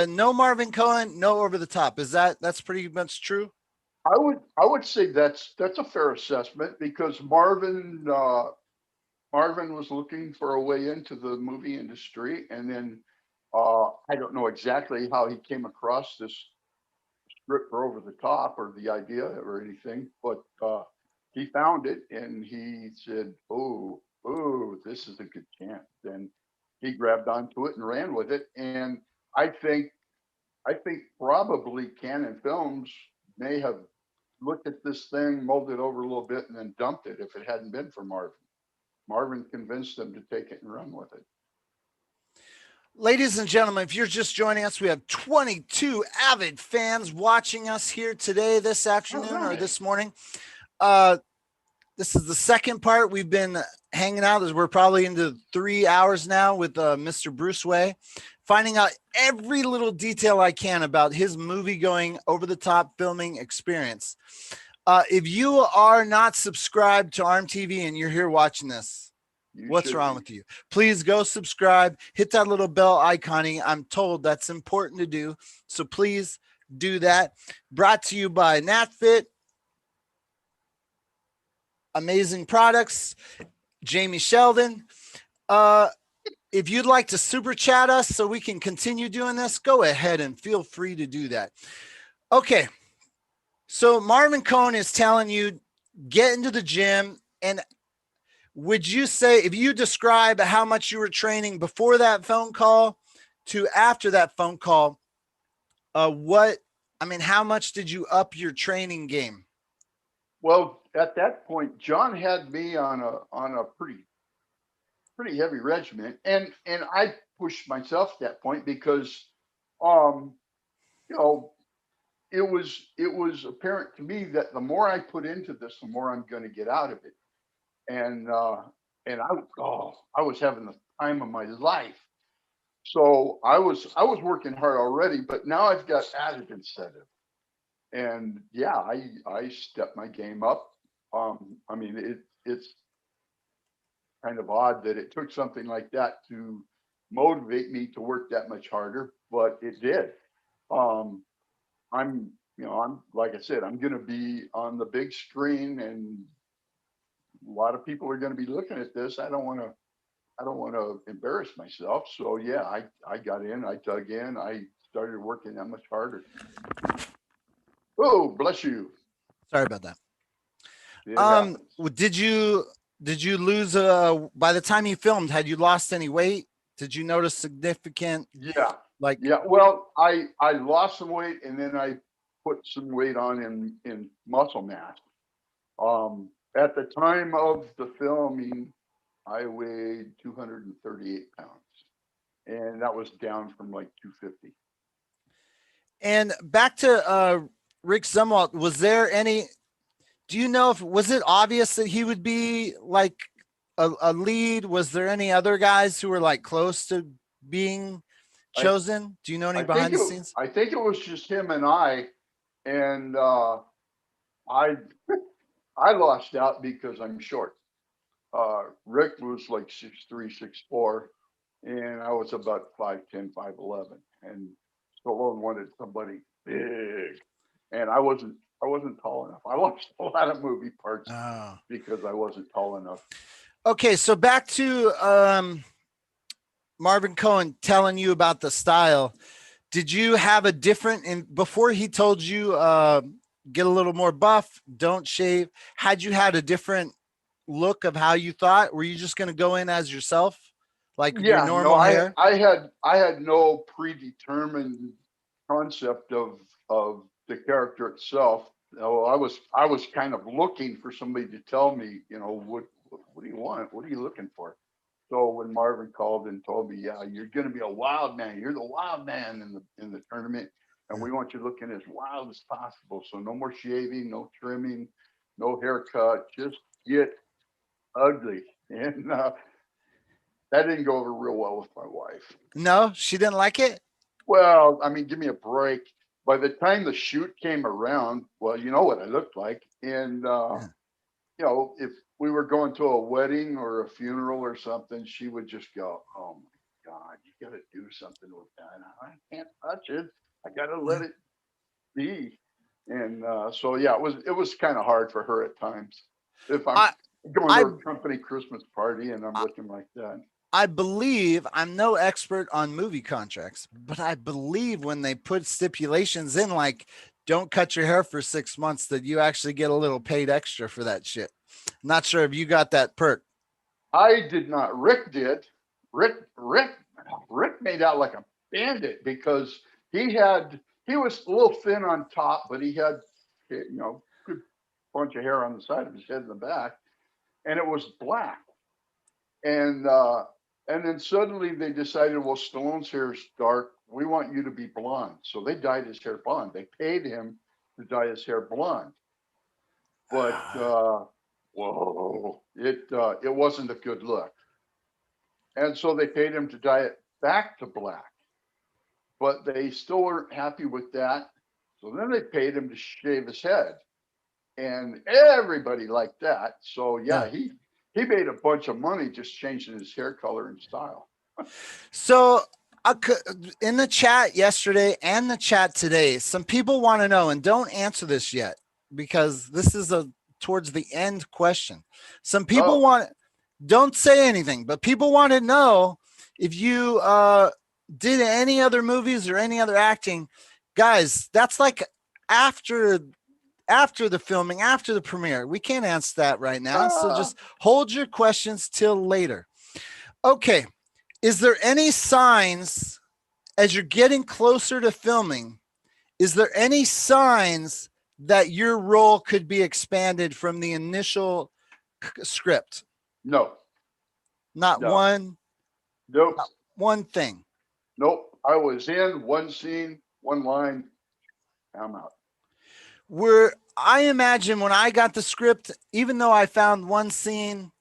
No Marvin Cohen, no Over the Top. That's pretty much true? I would say that's a fair assessment, because Marvin was looking for a way into the movie industry, and then I don't know exactly how he came across this script for Over the Top or the idea or anything, but he found it and he said, "Oh, this is a good chance." And he grabbed onto it and ran with it. And I think probably Canon Films may have looked at this thing, molded it over a little bit, and then dumped it if it hadn't been for Marvin. Marvin convinced them to take it and run with it. Ladies and gentlemen, if you're just joining us, we have 22 avid fans watching us here today, this afternoon, or this morning. This is the second part. We've been hanging out. We're probably into 3 hours now with Mr. Bruce Way, finding out every little detail I can about his movie-going, over-the-top filming experience. If you are not subscribed to ARMTV and you're here watching this, what's wrong with you? Please go subscribe, hit that little bell icon. I'm told that's important to do. So please do that. Brought to you by NatFit, amazing products, Jamie Sheldon. If you'd like to super chat us so we can continue doing this, go ahead and feel free to do that. Okay. So Marvin Cohen is telling you, get into the gym. And would you say, if you describe how much you were training before that phone call to after that phone call, how much did you up your training game? Well, at that point, John had me on a pretty heavy regimen, and I pushed myself at that point because, it was apparent to me that the more I put into this, the more I'm going to get out of it. and I was having the time of my life. So I was working hard already, but now I've got added incentive. And yeah, I stepped my game up. I mean, it's kind of odd that it took something like that to motivate me to work that much harder, but it did. Um, I'm like I said, I'm going to be on the big screen, and a lot of people are going to be looking at this. I don't want to embarrass myself. So yeah, I got in, I dug in, I started working that much harder. Oh, bless you. Sorry about that. It happens. Did you lose by the time you filmed, had you lost any weight? Did you notice significant Yeah, like yeah. Well, I lost some weight, and then I put some weight on in muscle mass. At the time of the filming, I weighed 238 pounds, and that was down from like 250. and back to Rick Zumwalt, was there any do you know if was it obvious that he would be like a lead? Was there any other guys who were like close to being I chosen? Do you know any I think behind it the scenes? I think it was just him and I, and I I lost out because I'm short. Rick was like 6'3", 6'4", and I was about 5'10", 5'11", and Stallone wanted somebody big, and I wasn't tall enough. I lost a lot of movie parts Oh. because I wasn't tall enough. Okay, so back to Marvin Cohen telling you about the style. Did you have a different in before he told you get a little more buff, don't shave? Had you had a different look of how you thought? Were you just going to go in as yourself, like your Yeah, no, normal I hair? I had I had no predetermined concept of the character itself. No, I was kind of looking for somebody to tell me, what do you want? What are you looking for? So when Marvin called and told me, yeah, you're going to be a wild man. You're the wild man in the tournament, and we want you looking as wild as possible. So no more shaving, no trimming, no haircut. Just get ugly. And that didn't go over real well with my wife. No, she didn't like it. Well, I mean, give me a break. By the time the shoot came around, well, you know what I looked like. And, if we were going to a wedding or a funeral or something, she would just go, "Oh my God, you got to do something with that. I can't touch it. I got to let it be." And so, yeah, it was kind of hard for her at times. If I'm I going to I a company Christmas party and I'm looking like that. I believe I'm no expert on movie contracts, but I believe when they put stipulations in, like don't cut your hair for 6 months, that you actually get a little paid extra for that shit. Not sure if you got that perk. I did not. Rick did. Rick made out like a bandit because he was a little thin on top, but he had good bunch of hair on the side of his head and the back, and it was black. And then suddenly they decided, well, Stallone's hair is dark. We want you to be blonde. So they dyed his hair blonde. They paid him to dye his hair blonde, but whoa, it wasn't a good look. And so they paid him to dye it back to black, but they still weren't happy with that. So then they paid him to shave his head, and everybody liked that. So Yeah. yeah, he made a bunch of money just changing his hair color and style. So in the chat yesterday and the chat today, some people want to know, and don't answer this yet because this is a towards the end question. Some people Oh, don't say anything, but people want to know if you did any other movies or any other acting. Guys, that's like after the filming, after the premiere. We can't answer that right now. So uh, just hold your questions till later. Okay. Is there any signs as you're getting closer to filming? Is there any signs that your role could be expanded from the initial script? no, Not no, one, nope, not one thing. nope. I was in one scene, one line. I'm out. Where I imagine when I got the script, even though I found one scene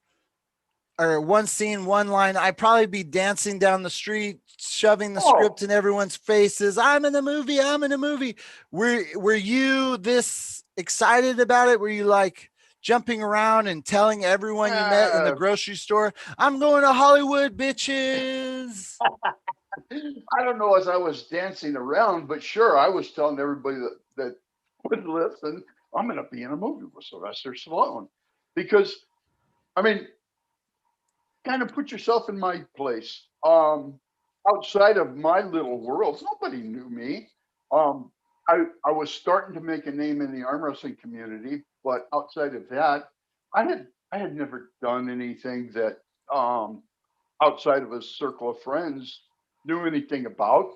or one scene, one line, I'd probably be dancing down the street, shoving the Oh, script in everyone's faces. I'm in the movie. I'm in a movie. Were you this excited about it? Were you like jumping around and telling everyone you met in the uh, grocery store, I'm going to Hollywood, bitches? I don't know as I was dancing around, but sure, I was telling everybody that would listen, I'm going to be in a movie with Sylvester Stallone. Because, I mean, kind of put yourself in my place. Outside of my little world, nobody knew me. Um, I was starting to make a name in the arm wrestling community, but outside of that, I had never done anything that outside of a circle of friends knew anything about.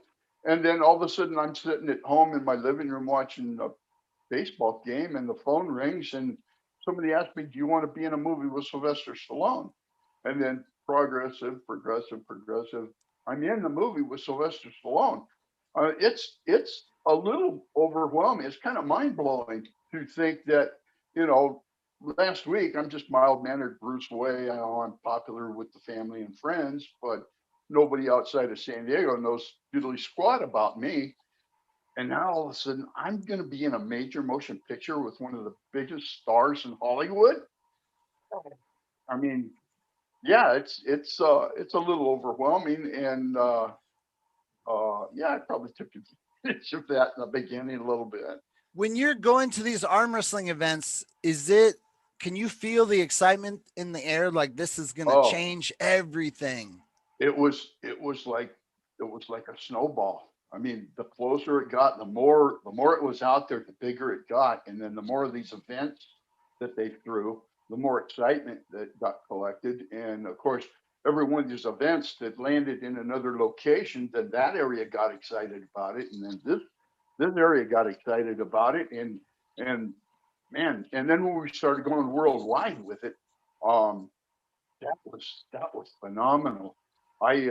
And then all of a sudden, I'm sitting at home in my living room watching a baseball game, and the phone rings, and somebody asked me, "Do you want to be in a movie with Sylvester Stallone?" And then progressive. I'm in the movie with Sylvester Stallone. It's a little overwhelming. It's kind of mind blowing to think that you know. Last week, I'm just mild mannered Bruce Way. I know I'm popular with the family and friends, but nobody outside of San Diego knows diddly squat about me. And now all of a sudden, I'm going to be in a major motion picture with one of the biggest stars in Hollywood. I mean, yeah, it's a little overwhelming, and yeah, I probably took advantage of that in the beginning a little bit. When you're going to these arm wrestling events, is it, can you feel the excitement in the air? Like this is going to Oh, change everything. it was like a snowball. I mean, the closer it got, the more it was out there, the bigger it got, and then the more of these events that they threw, the more excitement that got collected. And of course, every one of these events that landed in another location, then that area got excited about it, and then this area got excited about it, and man, and then when we started going worldwide with it, um, that was phenomenal. I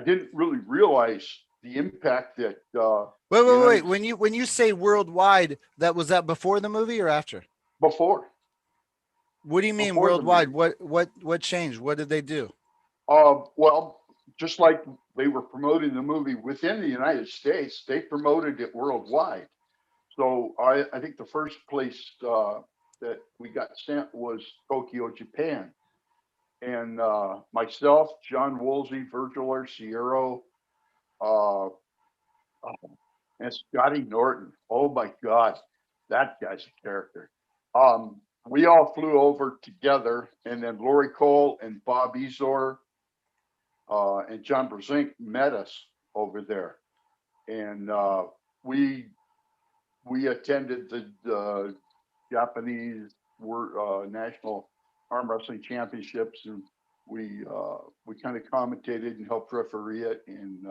didn't really realize the impact that Wait, the wait, wait. United When you say worldwide, that before the movie or after? before What do you mean before the worldwide? movie. What changed? What did they do? Well, just like they were promoting the movie within the United States, they promoted it worldwide. So I think the first place that we got sent was Tokyo, Japan, and myself, John Woolsey, Virgil Arciero, uh, and Scotty Norton. Oh my God, that guy's a character. We all flew over together, and then Lori Cole and Bob Ezor and John Brezink met us over there, and we we attended the Japanese national arm wrestling championships, and we kind of commentated and helped referee it, and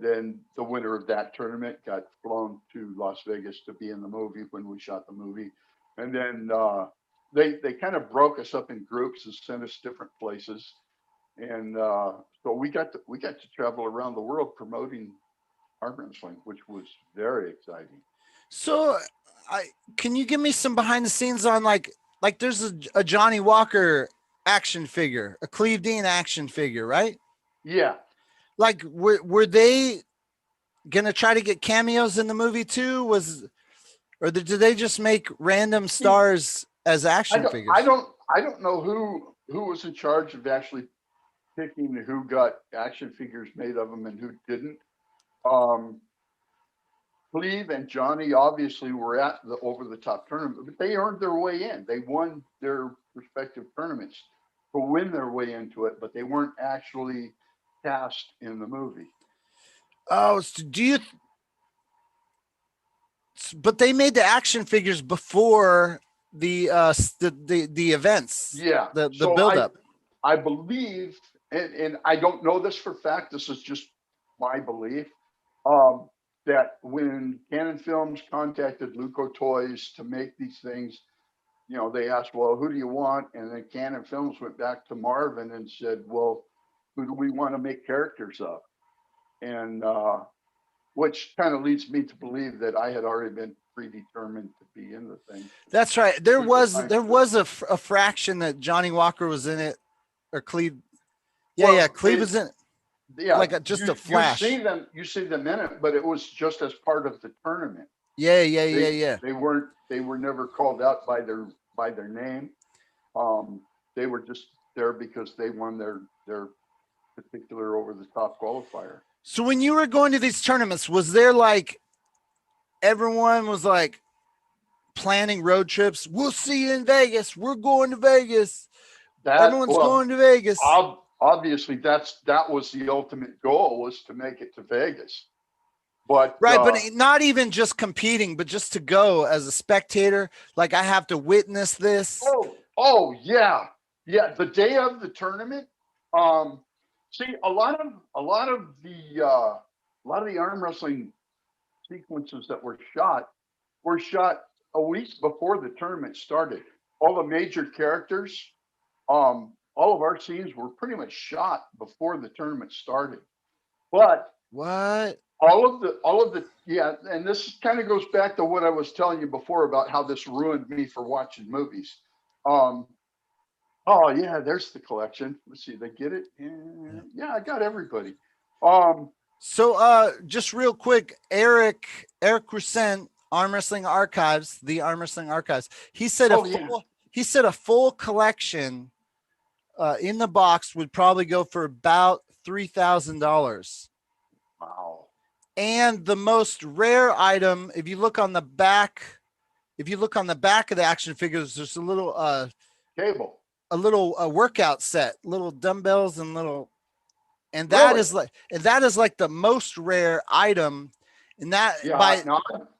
then the winner of that tournament got flown to Las Vegas to be in the movie when we shot the movie, and then they kind of broke us up in groups and sent us different places, and so we got to travel around the world promoting arm wrestling, which was very exciting. So, I can you give me some behind the scenes on like there's a Johnny Walker action figure, a Cleve Dean action figure, right? Yeah, Like were they gonna try to get cameos in the movie too? Or did they just make random see, stars as I action don't, I figures? don't, I don't know who was in charge of actually picking who got action figures made of them and who didn't. Um, Cleve and Johnny obviously were at the over the top tournament, but they earned their way in. They won their respective tournaments to win their way into it, but they weren't actually cast in the movie. Oh, so do you? But they made the action figures before the events, Yeah. the So build I up. I believe, and I don't know this for fact. This is just my belief. Um, that when Canon Films contacted Luco Toys to make these things, they asked, well, who do you want? And then Canon Films went back to Marvin and said, well, who do we want to make characters of? And which kind of leads me to believe that I had already been predetermined to be in the thing. That's right. There was a fraction that Johnny Walker was in it, or Cleve. Yeah, Well, yeah, Cleve was in it. Yeah, Like just a flash. You see them in it, but it was just as part of the tournament. Yeah, yeah, yeah, yeah. They were never called out by their name. They were just there because they won their particular over the top qualifier. So when you were going to these tournaments, was there like everyone was like planning road trips? We'll see you in Vegas. We're going to Vegas. Everyone's going to Vegas. Obviously, that was the ultimate goal, was to make it to Vegas. But right, but not even just competing, but just to go as a spectator. Like, I have to witness this. Oh yeah. The day of the tournament. See, a lot of the arm wrestling sequences that were shot a week before the tournament started. All the major characters, all of our scenes were pretty much shot before the tournament started. But what? All of the yeah, and this kind of goes back to what I was telling you before about how this ruined me for watching movies. Oh yeah, there's the collection. Let's see, they get it. Yeah, I got everybody. So just real quick, Eric Rusen, Arm Wrestling Archives, the Arm Wrestling Archives. He said a full collection in the box would probably go for about $3,000. Wow. And the most rare item, if you look on the back of the action figures, there's a little cable, a little workout set, little dumbbells and that is like the most rare item. And that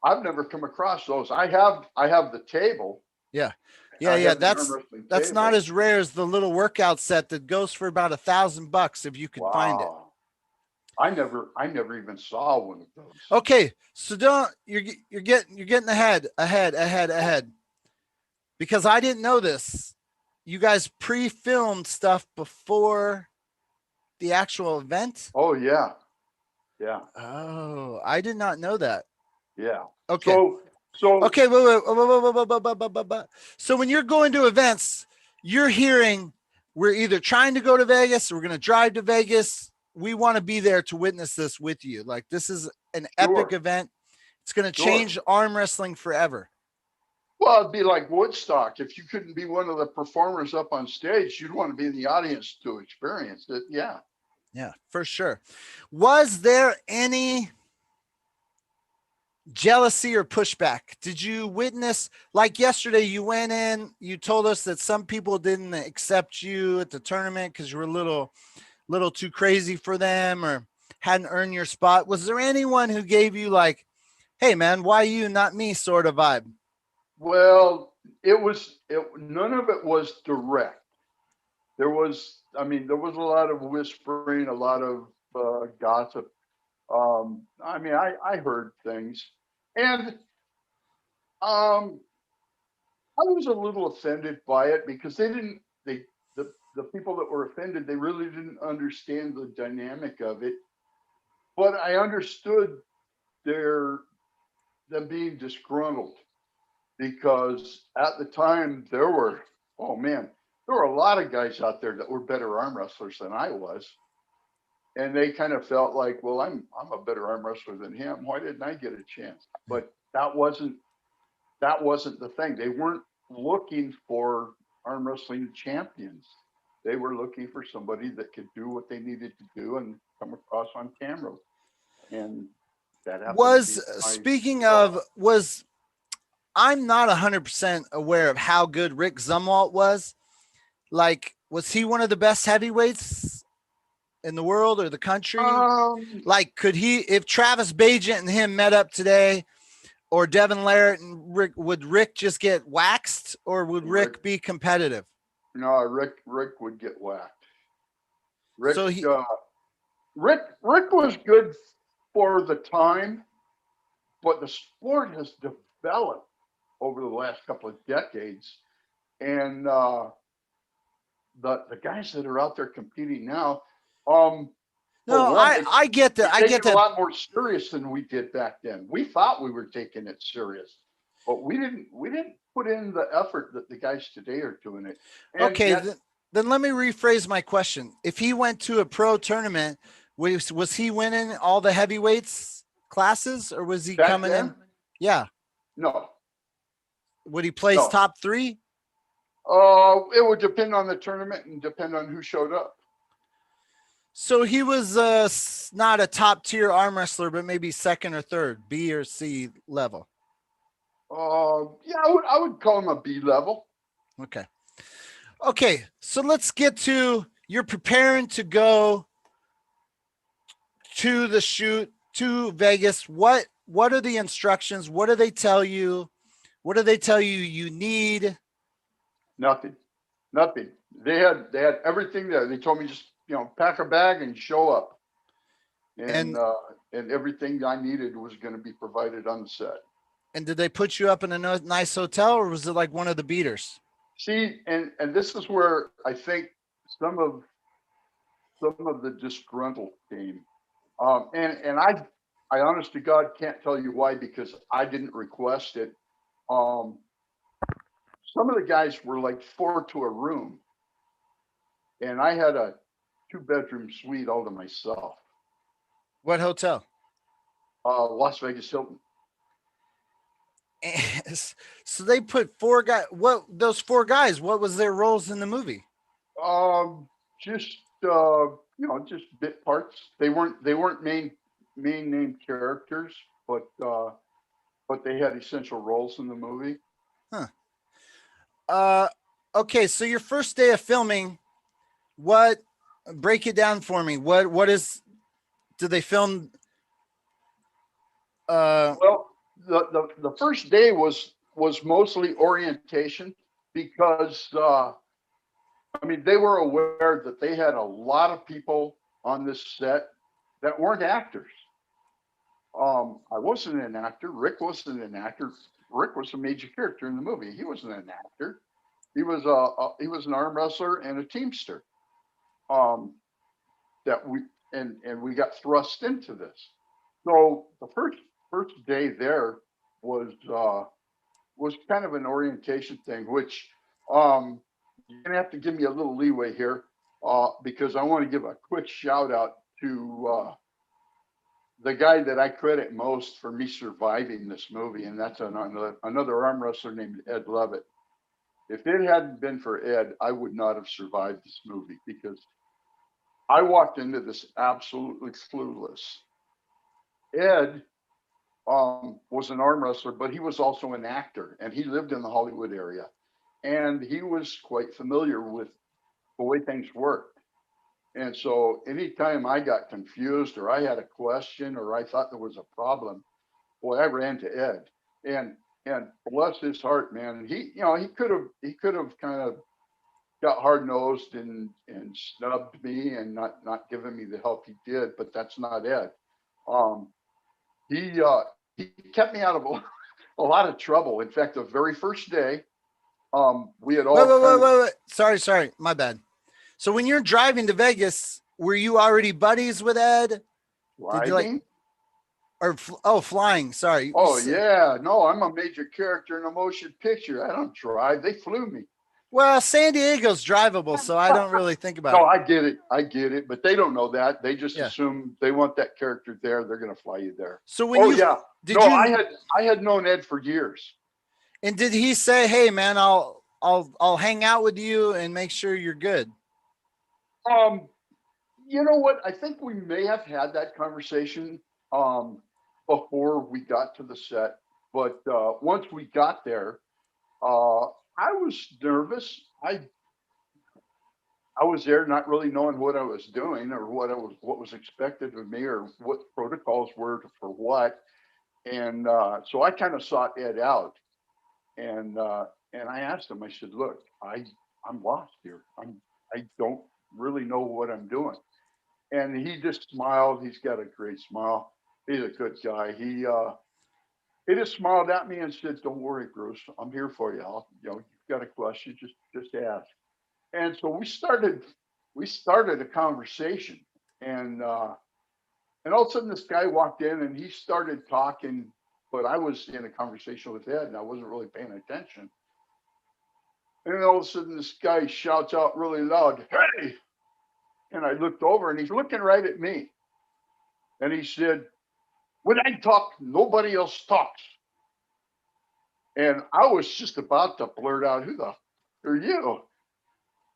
I've never come across those. I have the table. Yeah. That's not as rare as the little workout set that goes for about $1,000 if you could find it. I never even saw one of those. Okay, so you're getting ahead because I didn't know this. You guys pre-filmed stuff before the actual event? Oh yeah. Oh, I did not know that. Yeah. Okay. So okay, wait. So when you're going to events, you're hearing we're either trying to go to Vegas or we're going to drive to Vegas. We want to be there to witness this with you. Like, this is an epic event. It's going to change arm wrestling forever. Well, it'd be like Woodstock. If you couldn't be one of the performers up on stage, you'd want to be in the audience to experience it. Yeah. Yeah, for sure. Was there any jealousy or pushback? Did you witness, like yesterday, you went in, you told us that some people didn't accept you at the tournament because you were a little too crazy for them or hadn't earned your spot. Was there anyone who gave you like, hey man, why you, not me sort of vibe? Well, none of it was direct. There was a lot of whispering, a lot of gossip. I heard things, and I was a little offended by it because the people that were offended, they really didn't understand the dynamic of it. But I understood them being disgruntled because at the time there were a lot of guys out there that were better arm wrestlers than I was. And they kind of felt like, well, I'm a better arm wrestler than him. Why didn't I get a chance? But that wasn't the thing. They weren't looking for arm wrestling champions. They were looking for somebody that could do what they needed to do and come across on camera. And that happened. I'm not 100% aware of how good Rick Zumwalt was. Like, was he one of the best heavyweights in the world or the country? Like, could he, if Travis Bagent and him met up today, or Devin Larratt and Rick, would Rick just get waxed, or would Rick be competitive? No, Rick would get whacked. Rick was good for the time, but the sport has developed over the last couple of decades, and the guys that are out there competing now, I get that. I get that. A lot more serious than we did back then. We thought we were taking it serious. but we didn't put in the effort that the guys today are doing it. And Okay, yet then let me rephrase my question. If he went to a pro tournament, was he winning all the heavyweights classes, or was he back coming in? then, Yeah. no, Would he place no. top three? It would depend on the tournament and depend on who showed up. So he was not a top tier arm wrestler, but maybe second or third, B or C level. Yeah, I would call him a B level. Okay. Okay. So let's get to, you're preparing to go to the shoot to Vegas. What are the instructions? What do they tell you? What do they tell you you need? Nothing, nothing. They had everything there. They told me just pack a bag and show up, And and everything I needed was going to be provided on the set. and did they put you up in a nice hotel, or was it like one of the beaters? See, and this is where I think some of some of the disgruntled came. And I honest to God can't tell you why because I didn't request it. Um, some of the guys were like 4 to a room, and I had a 2-bedroom suite all to myself. What hotel? Las Vegas Hilton. So they put four guys. What, those four guys? What was their roles in the movie? Just just bit parts. They weren't main name characters, but they had essential roles in the movie. Huh. Uh, okay. So your first day of filming, what? Break it down for me. What is? Did they film? Uh, Well, the first day was mostly orientation because I mean they were aware that they had a lot of people on this set that weren't actors. I wasn't an actor. Rick wasn't an actor. Rick was a major character in the movie. He wasn't an actor. He was an arm wrestler and a teamster. Um, that we and we got thrust into this. So the first day there was kind of an orientation thing, which you're gonna have to give me a little leeway here because I want to give a quick shout out to the guy that I credit most for me surviving this movie, and that's another arm wrestler named Ed Levitt. If it hadn't been for Ed, I would not have survived this movie because I walked into this absolutely clueless. Ed was an arm wrestler, but he was also an actor, and he lived in the Hollywood area, and he was quite familiar with the way things worked. And so, anytime I got confused, or I had a question, or I thought there was a problem, boy, I ran to Ed, and bless his heart, man. He, he could have kind of got hard nosed and snubbed me and not given me the help he did, but that's not Ed. Um, he kept me out of a lot of trouble. In fact, the very first day, we had all kind of wait. Sorry. My bad. So when you're driving to Vegas, were you already buddies with Ed? Did you like, driving. or flying? Sorry. Oh yeah, no, I'm a major character in a motion picture. I don't drive. They flew me. Well, San Diego's drivable, so I don't really think about No, it. I get it, but they don't know that. They just Yeah. assume they want that character there. They're going to fly you there. So when Oh you yeah, did no, you I had known Ed for years. and did he say, "Hey, man, I'll hang out with you and make sure you're good"? Um, you know what? I think we may have had that conversation um, before we got to the set, but once we got there, I was nervous. I was there not really knowing what I was doing or what was expected of me or what protocols were for what, and so I kind of sought Ed out, and I asked him. I said, "Look, I'm lost here. I don't really know what I'm doing." And he just smiled. He's got a great smile. He's a good guy. He just smiled at me and said, "Don't worry, Bruce. I'm here for you. You've got a question, just ask." And so we started a conversation, and all of a sudden this guy walked in and he started talking but I was in a conversation with Ed and I wasn't really paying attention. And then all of a sudden this guy shouts out really loud, "Hey!" And I looked over and he's looking right at me. And he said, "When I talk, nobody else talks." And I was just about to blurt out, "Who the f are you?"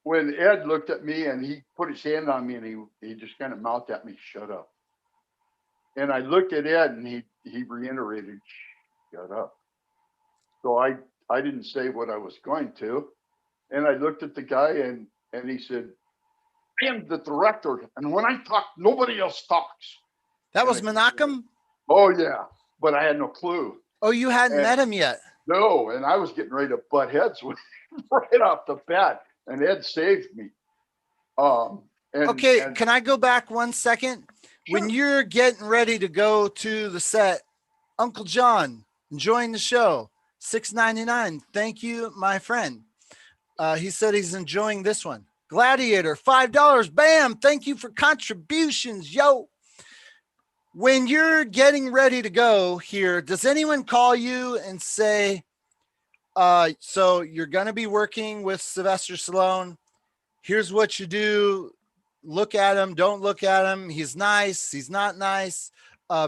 When Ed looked at me and he put his hand on me and he just kind of mouthed at me, "Shut up." And I looked at Ed and he reiterated, "Shut up." So I didn't say what I was going to. And I looked at the guy and he said, "I am the director. And when I talk, nobody else talks." That And was I said, Menachem? "Oh, yeah." But I had no clue. Oh, you hadn't And met him yet. no, and I was getting ready to butt heads with right off the bat. And Ed saved me. Okay, And can I go back 1 second? sure. When you're getting ready to go to the set, Uncle John, enjoying the show, $6.99. Thank you, my friend. He said he's enjoying this one. Gladiator, $5. Bam! Thank you for contributions, yo. When you're getting ready to go here, does anyone call you and say, so you're going to be working with Sylvester Stallone? Here's what you do. Look at him. Don't look at him. He's nice. He's not nice.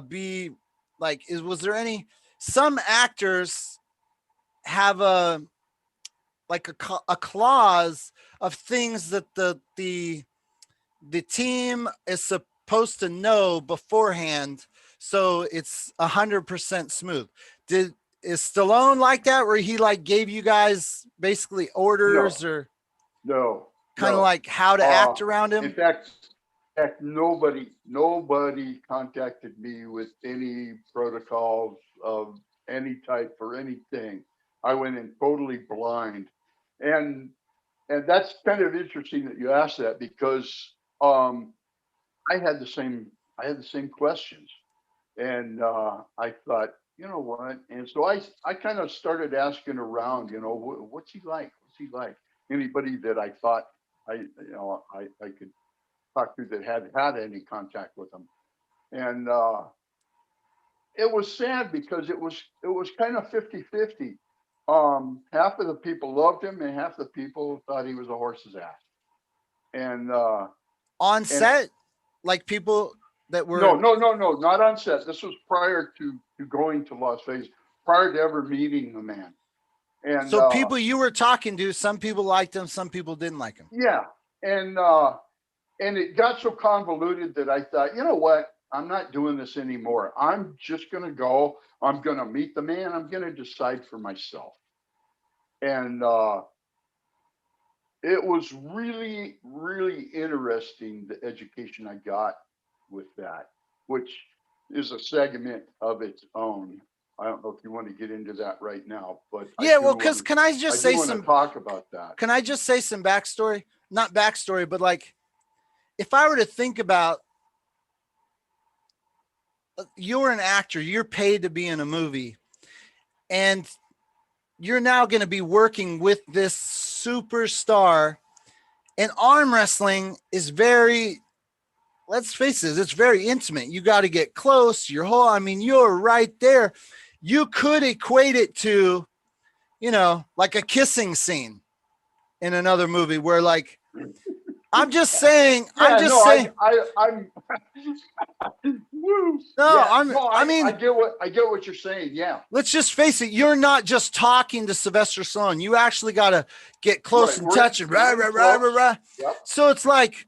Be like, was there any, some actors have a clause of things that the team is supposed to know beforehand, so it's 100% smooth. Is Stallone like that, where he like gave you guys basically orders, or No, kind of no. like how to act around In him? fact, nobody contacted me with any protocols of any type for anything. I went in totally blind, and that's kind of interesting that you asked that because I had the same questions, and I thought, you know what? And so I kind of started asking around, what's he like? What's he like? Anybody that I thought I could talk to that had any contact with him, and it was sad because it was kind of 50-50. Half of the people loved him, and half the people thought he was a horse's ass. And On and set, like people that were no, not on set. This was prior to going to Las Vegas, prior to ever meeting the man. And so people you were talking to, some people liked him, some people didn't like him. yeah, and it got so convoluted that I thought, you know what? I'm not doing this anymore. I'm just going to go. I'm going to meet the man. I'm going to decide for myself. And it was really, really interesting, the education I got with that, which is a segment of its own. I don't know if you want to get into that right now, but Yeah, well, because can I just say some talk about that? Can I just say some backstory? Not backstory, but like, if I were to think about, you're an actor, you're paid to be in a movie, and you're now going to be working with this superstar. And arm wrestling is very, let's face it, it's very intimate. You got to get close. You're right there. You could equate it to, like a kissing scene in another movie where, like, I'm just saying. I'm No, yeah, I mean, I get what you're saying. Yeah. let's just face it. You're not just talking to Sylvester Stallone. You actually got to get close and touch and rah, rah, rah, rah, rah. Yep. So it's like,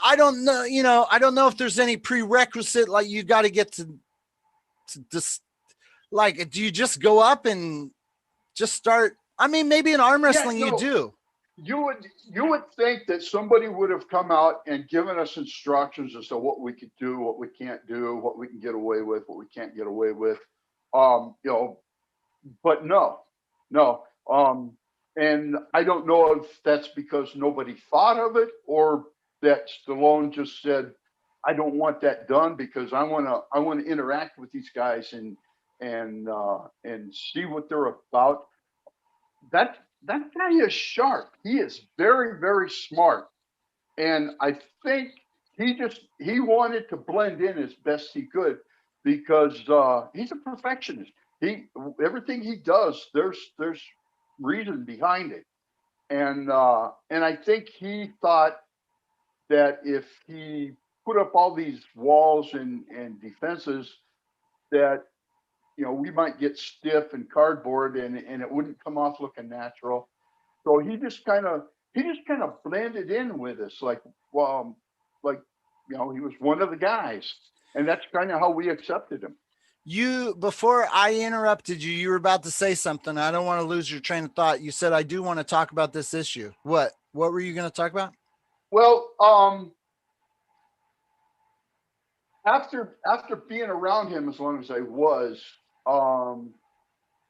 I don't know, I don't know if there's any prerequisite, like you got to get to just, like, do you just go up and just start? I mean, maybe in arm wrestling you do. You would think that somebody would have come out and given us instructions as to what we could do, what we can't do, what we can get away with, what we can't get away with. But no. And I don't know if that's because nobody thought of it or that Stallone just said, I don't want that done because I want to interact with these guys and see what they're about. That guy is sharp. He is very, very smart. And I think he wanted to blend in as best he could. because he's a perfectionist. He everything he does, there's reason behind it, and I think he thought that if he put up all these walls and defenses, that we might get stiff and cardboard, and it wouldn't come off looking natural. So he just kind of blended in with us, like he was one of the guys, and that's kind of how we accepted him. Before I interrupted you, you were about to say something. I don't want to lose your train of thought. You said, I do want to talk about this issue. What were you going to talk about? Well, after being around him as long as I was, um,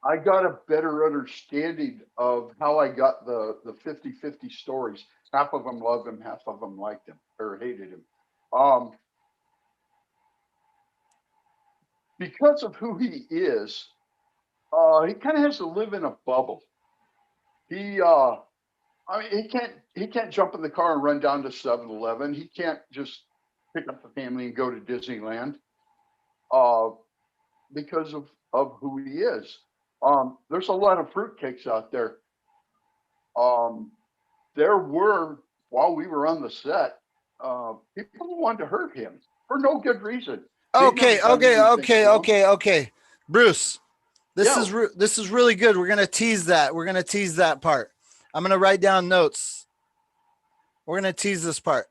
I got a better understanding of how I got the 50-50 stories. Half of them loved him, half of them liked him or hated him. Um, because of who he is, he kind of has to live in a bubble. He, I mean, he can't jump in the car and run down to 7-Eleven. He can't just pick up the family and go to Disneyland, uh, because of who he is. There's a lot of fruitcakes out there. Um, there were, while we were on the set, people who wanted to hurt him for no good reason. They'd never Okay, done okay, anything okay, to him. okay, okay. Bruce, Yeah. this is really good. We're gonna tease that. We're gonna tease that part. I'm gonna write down notes. We're gonna tease this part.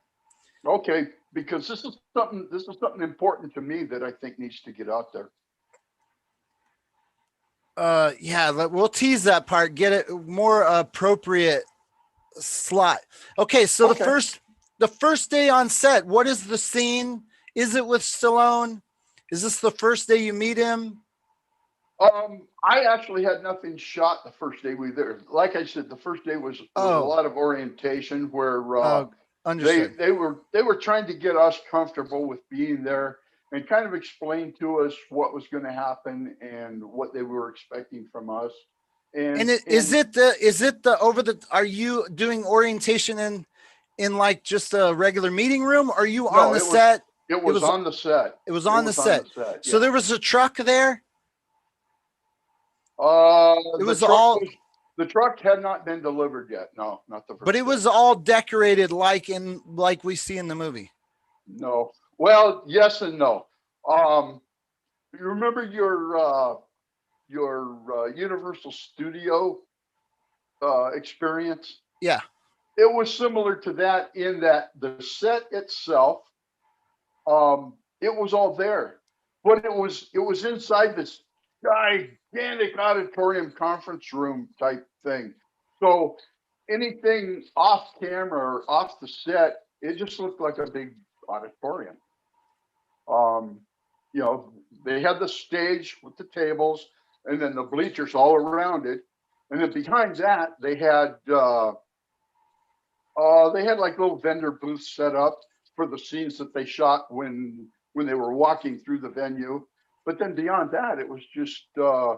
Okay. Because this is something important to me that I think needs to get out there. Yeah, we'll tease that part. Get it more appropriate slot. Okay, so Okay. the first day on set, what is the scene? Is it with Stallone? Is this the first day you meet him? I actually had nothing shot the first day we were there. Like I said, the first day was a Oh, lot of orientation where uh, they understood. they were trying to get us comfortable with being there and kind of explain to us what was going to happen and what they were expecting from us. And And is it the over the? Are you doing orientation in like just a regular meeting room? Or are you on no, the it was set? it It was was on the set. it was It on the was on set. the set. So Yeah. there was a truck there. It The was truck all, was the truck had not been delivered yet. No, not the but first it day. was all decorated like we see in the movie. No. Well, yes and no. Um, you remember your Universal Studio experience? Yeah. It was similar to that in that the set itself, it was all there, but it was inside this gigantic auditorium conference room type thing. So anything off camera or off the set, it just looked like a big auditorium. Um, you know, they had the stage with the tables, and then the bleachers all around it, and then behind that they had like little vendor booths set up for the scenes that they shot when they were walking through the venue. But then beyond that, it was just uh,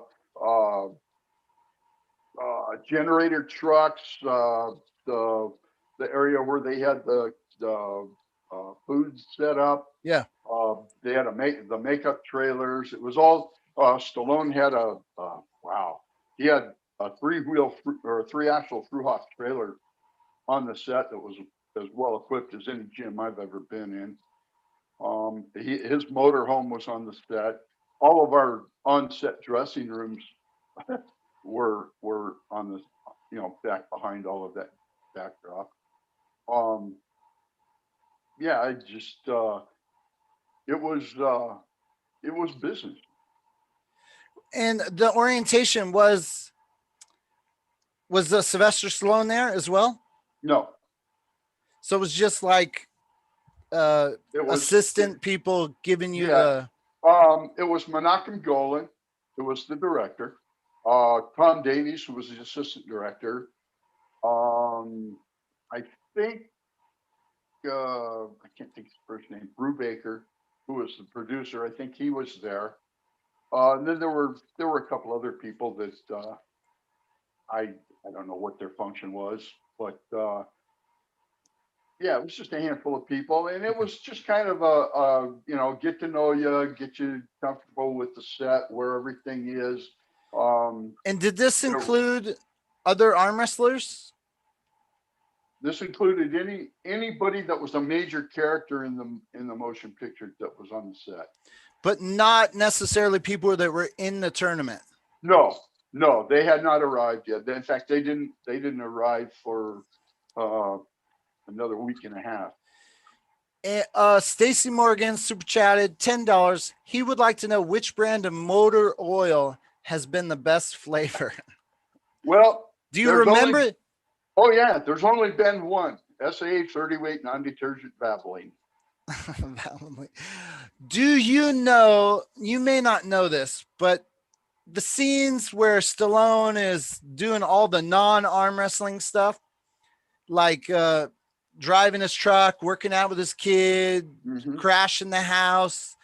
generator trucks, the the area where they had the food set up. Yeah. They had the makeup trailers. It was all Stallone had wow. He had a three axle Fruhoff trailer on the set that was as well equipped as any gym I've ever been in. His motorhome was on the set. All of our on-set dressing rooms were on the back behind all of that backdrop. Um, yeah, I just it was uh, it was business. And the orientation was the Sylvester Stallone there as well? No, So it was just like uh it was assistant people giving you yeah. the. It was Menachem Golan, who was the director. Tom Davies, who was the assistant director. Um, I think I can't think of his first name. Brubaker, who was the producer. I think he was there. And then there were a couple other people that I I don't know what their function was, but Yeah, it was just a handful of people, and it was just kind of a get to know you, get you comfortable with the set, where everything is. And did this You know, include other arm wrestlers? this included anybody that was a major character in the motion picture that was on the set. But not necessarily people that were in the tournament. No, no, they had not arrived yet. In fact, they didn't arrive for uh, another week and a half. Stacy Morgan super chatted $10. He would like to know which brand of motor oil has been the best flavor. Well, Do you remember? Oh yeah, there's only been one SAH 30-weight non-detergent Vaseline. Do you know? You may not know this, but the scenes where Stallone is doing all the non-arm wrestling stuff, like driving his truck, working out with his kid, crashing the house,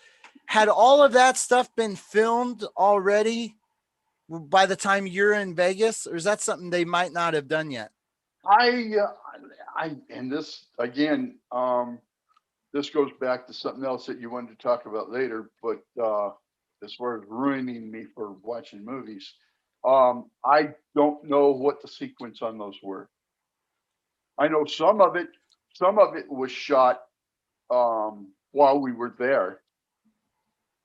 had all of that stuff been filmed already by the time you're in Vegas, or is that something they might not have done yet? And this again, this goes back to something else that you wanted to talk about later, but as far as ruining me for watching movies, I don't know what the sequence on those were. I know some of it was shot while we were there,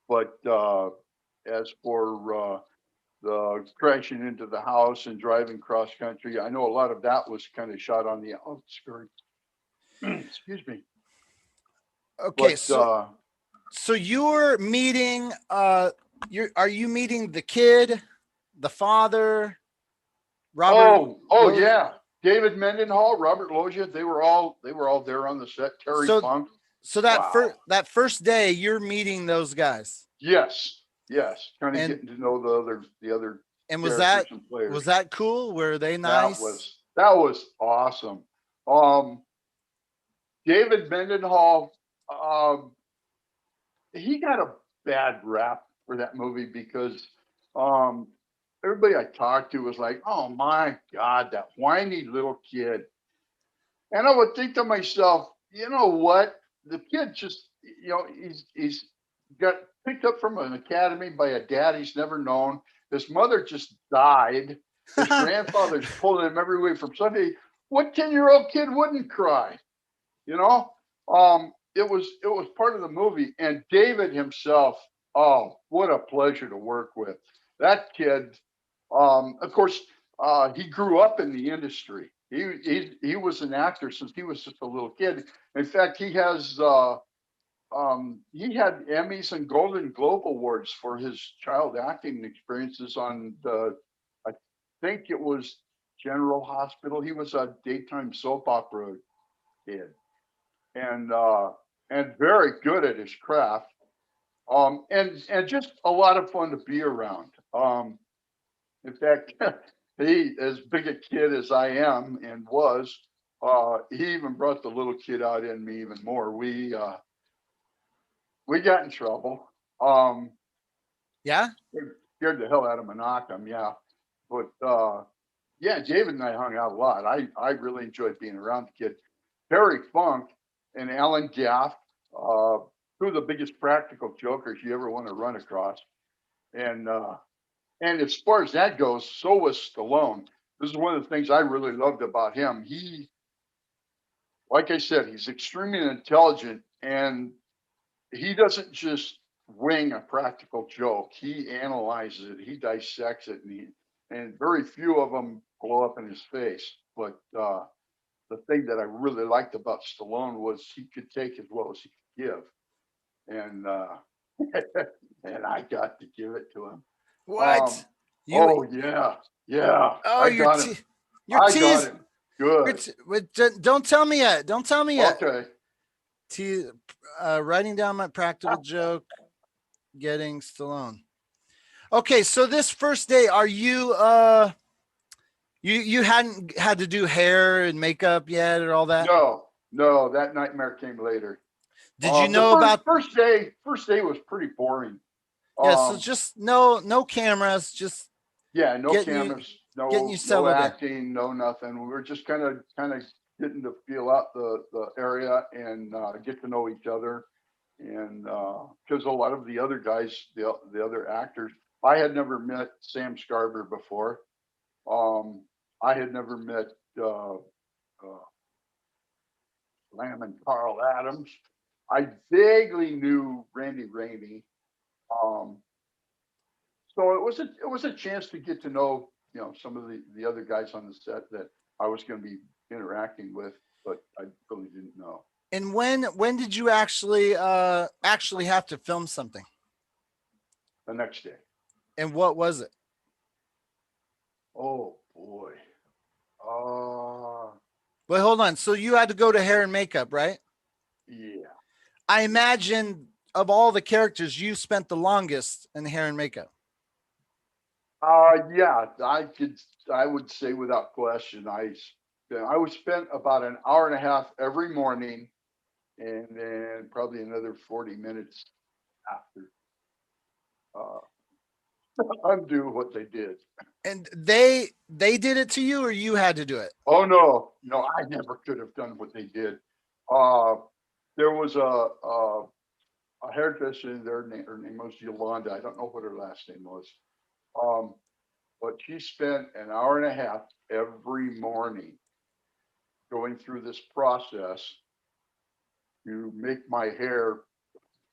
but as for the crashing into the house and driving cross country, I know a lot of that was kind of shot on the outskirts. Excuse me. Okay, but, so you're meeting are you meeting the kid, the father, Robert? Oh yeah, David Mendenhall, Robert Loggia, they were all there on the set. Terry Funk. So that first day you're meeting those guys. Yes, kind of getting to know the other. And was that cool? Were they nice? That was awesome. David Mendenhall, he got a bad rap for that movie because everybody I talked to was like, "Oh my God, that whiny little kid." And I would think to myself, you know what? The kid just, he's got picked up from an academy by a dad he's never known. His mother just died. His grandfather's pulling him every way from Sunday. What 10-year-old kid wouldn't cry? You know, it was part of the movie. And David himself, oh, what a pleasure to work with. That kid, of course, he grew up in the industry. He was an actor since he was just a little kid. In fact, he has he had Emmys and Golden Globe Awards for his child acting experiences on I think it was General Hospital. He was a daytime soap opera kid, and very good at his craft. And just a lot of fun to be around. In fact, he, as big a kid as I am and was, he even brought the little kid out in me even more. We got in trouble. Yeah, scared the hell out of Menachem. Yeah, but yeah, David and I hung out a lot. I really enjoyed being around the kid. Terry Funk and Alan Gaff, two of the biggest practical jokers you ever want to run across. And as far as that goes, so was Stallone. This is one of the things I really loved about him. He, like I said, he's extremely intelligent, and he doesn't just wing a practical joke. He analyzes it, he dissects it, and very few of them blow up in his face. But the thing that I really liked about Stallone was he could take as well as he could give, and and I got to give it to him. What? Oh yeah. Oh, I got him. You're teasing. Good. Don't tell me yet. Don't tell me yet. Okay. Writing down my practical joke, getting Stallone. Okay, so this first day, are you you hadn't had to do hair and makeup yet or all that? No, that nightmare came later. Did you know about first day? First day was pretty boring. Yeah, so just no cameras, just no cameras, no acting, no nothing. We were just kind of getting to feel out the area and get to know each other. And because a lot of the other guys, the other actors, I had never met Sam Scarver before. Um, I had never met Lamb and Carl Adams. I vaguely knew Randy Rainey. Um, so it was a chance to get to know some of the other guys on the set that I was going to be interacting with, but I really didn't know. And when did you actually have to film something? The next day. And what was it? Oh boy. Wait, hold on. So you had to go to hair and makeup, right? Yeah. I imagine of all the characters, you spent the longest in hair and makeup. Yeah. I would say without question, I would spend about an hour and a half every morning, and then probably another 40 minutes after. Uh, undo what they did. And they did it to you, or you had to do it? Oh no, no, I never could have done what they did. Uh, there was a hairdresser there. Her name was Yolanda. I don't know what her last name was. Um, but she spent an hour and a half every morning going through this process to make my hair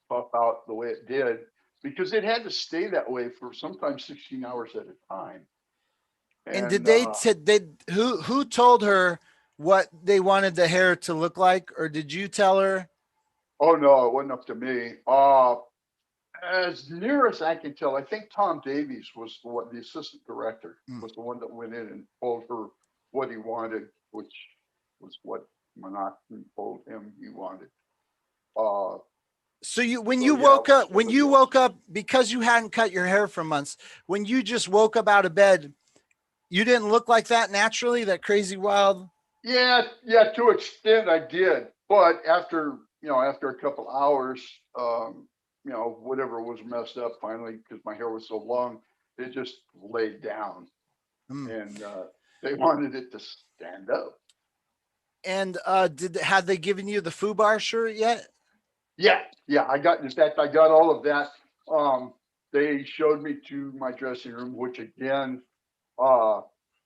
puff out the way it did, because it had to stay that way for sometimes 16 hours at a time. And did And did who told her what they wanted the hair to look like, or did you tell her? oh no, it wasn't up to me. As near as I can tell, I think Tom Davies was the assistant director, Mm. was the one that went in and told her what he wanted, which was what Monachie told him he wanted. Uh, So so yeah, it was when somebody you else. woke up, because you hadn't cut your hair for months, when you just woke up out of bed, you didn't look like that naturally, that crazy wild. Yeah, yeah, to an extent I did, but after a couple hours, whatever was messed up finally, because my hair was so long, it just laid down, Mm. and they wanted it to stand up. And did had they given you the FUBAR shirt yet? Yeah, yeah, in fact, I got all of that. Um, they showed me to my dressing room, which again, uh,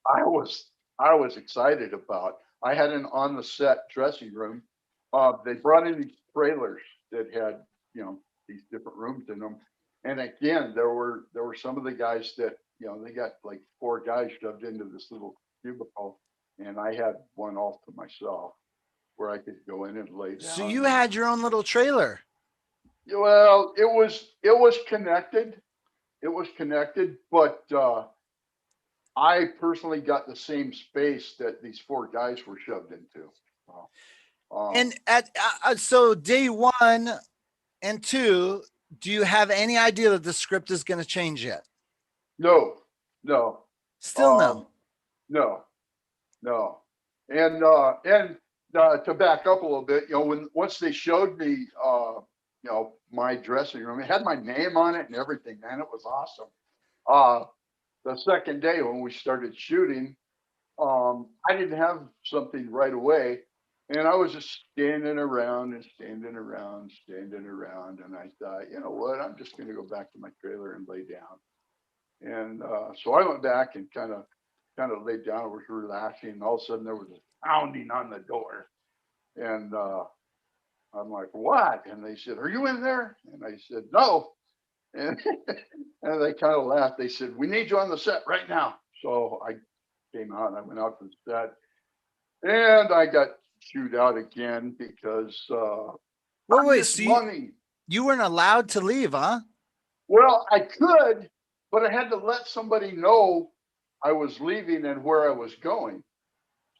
I was, I was excited about. I had an on the set dressing room. They brought in these trailers that had, these different rooms in them. And again, there were some of the guys that, they got like four guys shoved into this little cubicle, and I had one all to myself where I could go in and lay So down. you had your own little trailer. Well, it was connected. It was connected, but I personally got the same space that these four guys were shoved into. And Um, at so day 1 and 2, do you have any idea that the script is going to change yet? no, no, Still no. um, no, no, and to back up a little bit, once they showed me, my dressing room, it had my name on it and everything. Man, it was awesome. Uh, the second day when we started shooting, I didn't have something right away. And I was just standing around and standing around, standing around. And I thought, you know what? I'm just going to go back to my trailer and lay down. And so I went back and kind of laid down. I was relaxing. And all of a sudden there was a pounding on the door. And I'm like, what? And they said, are you in there? And I said, no. And, and they kind of laughed. They said, we need you on the set right now. So I came out and I went out to the set, and I got chewed out again because I Wait. missed So money. you weren't allowed to leave, huh? Well, I could, but I had to let somebody know I was leaving and where I was going.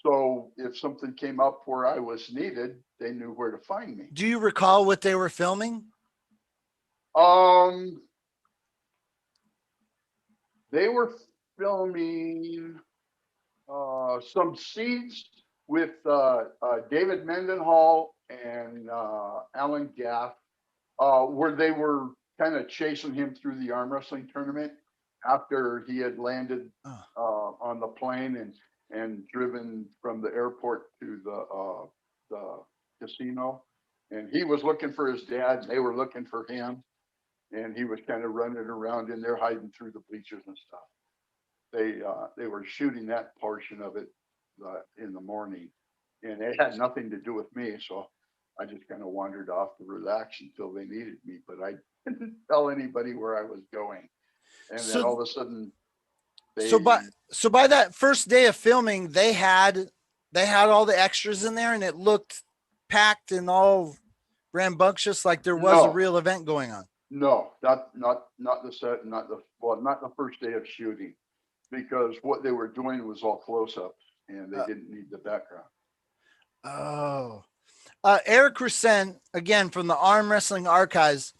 So if something came up where I was needed, they knew where to find me. Do you recall what they were filming? Um, they were filming some scenes with David Mendenhall and Alan Gaff, where they were kind of chasing him through the arm wrestling tournament after he had landed Oh. on the plane. And and driven from the airport to the casino. And he was looking for his dad, and they were looking for him. And he was kind of running around in there, hiding through the bleachers and stuff. They were shooting that portion of it in the morning, and it had nothing to do with me. So I just kind of wandered off to relax until they needed me. But I didn't tell anybody where I was going. And then all So, of a sudden, so by they so by that first day of filming, they had all the extras in there, and it looked packed and all rambunctious, like there was a no, real event going on. no, not the set, not the first day of shooting, because what they were doing was all close-ups, and they Uh, didn't need the background. oh, Eric Rusen, again from the Arm Wrestling Archives.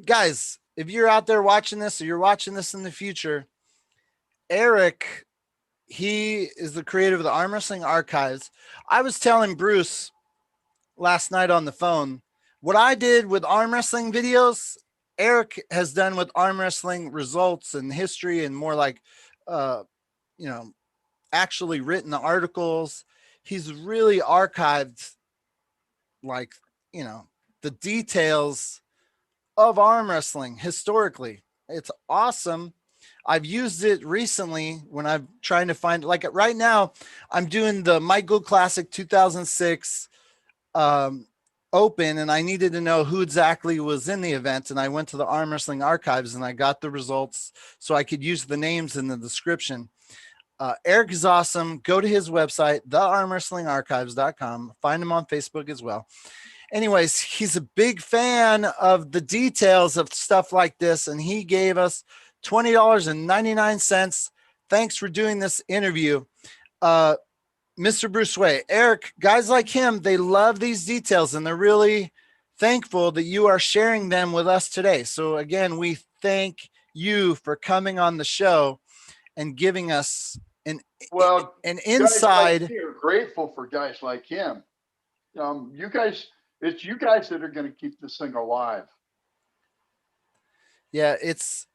Guys, if you're out there watching this or you're watching this in the future, Eric, he is the creator of the Arm Wrestling Archives. I was telling Bruce last night on the phone what I did with arm wrestling videos. Eric has done with arm wrestling results and history, and more like, uh, you know, actually written articles. He's really archived, like, you know, the details of arm wrestling historically. It's awesome. I've used it recently when I'm trying to find, like, right now, I'm doing the Mike Gould Classic 2006 open, and I needed to know who exactly was in the event. And I went to the Arm Wrestling Archives and I got the results so I could use the names in the description. Eric is awesome. Go to his website, thearmwrestlingarchives.com. Find him on Facebook as well. Anyways, he's a big fan of the details of stuff like this, and he gave us $20.99. Thanks for doing this interview. Mr. Bruce Way, Eric, guys like him, they love these details, and they're really thankful that you are sharing them with us today. So again, we thank you for coming on the show and giving us an Well, an guys like inside. me are grateful for guys like him. You guys, it's you guys that are going to keep this thing alive. Yeah, it's,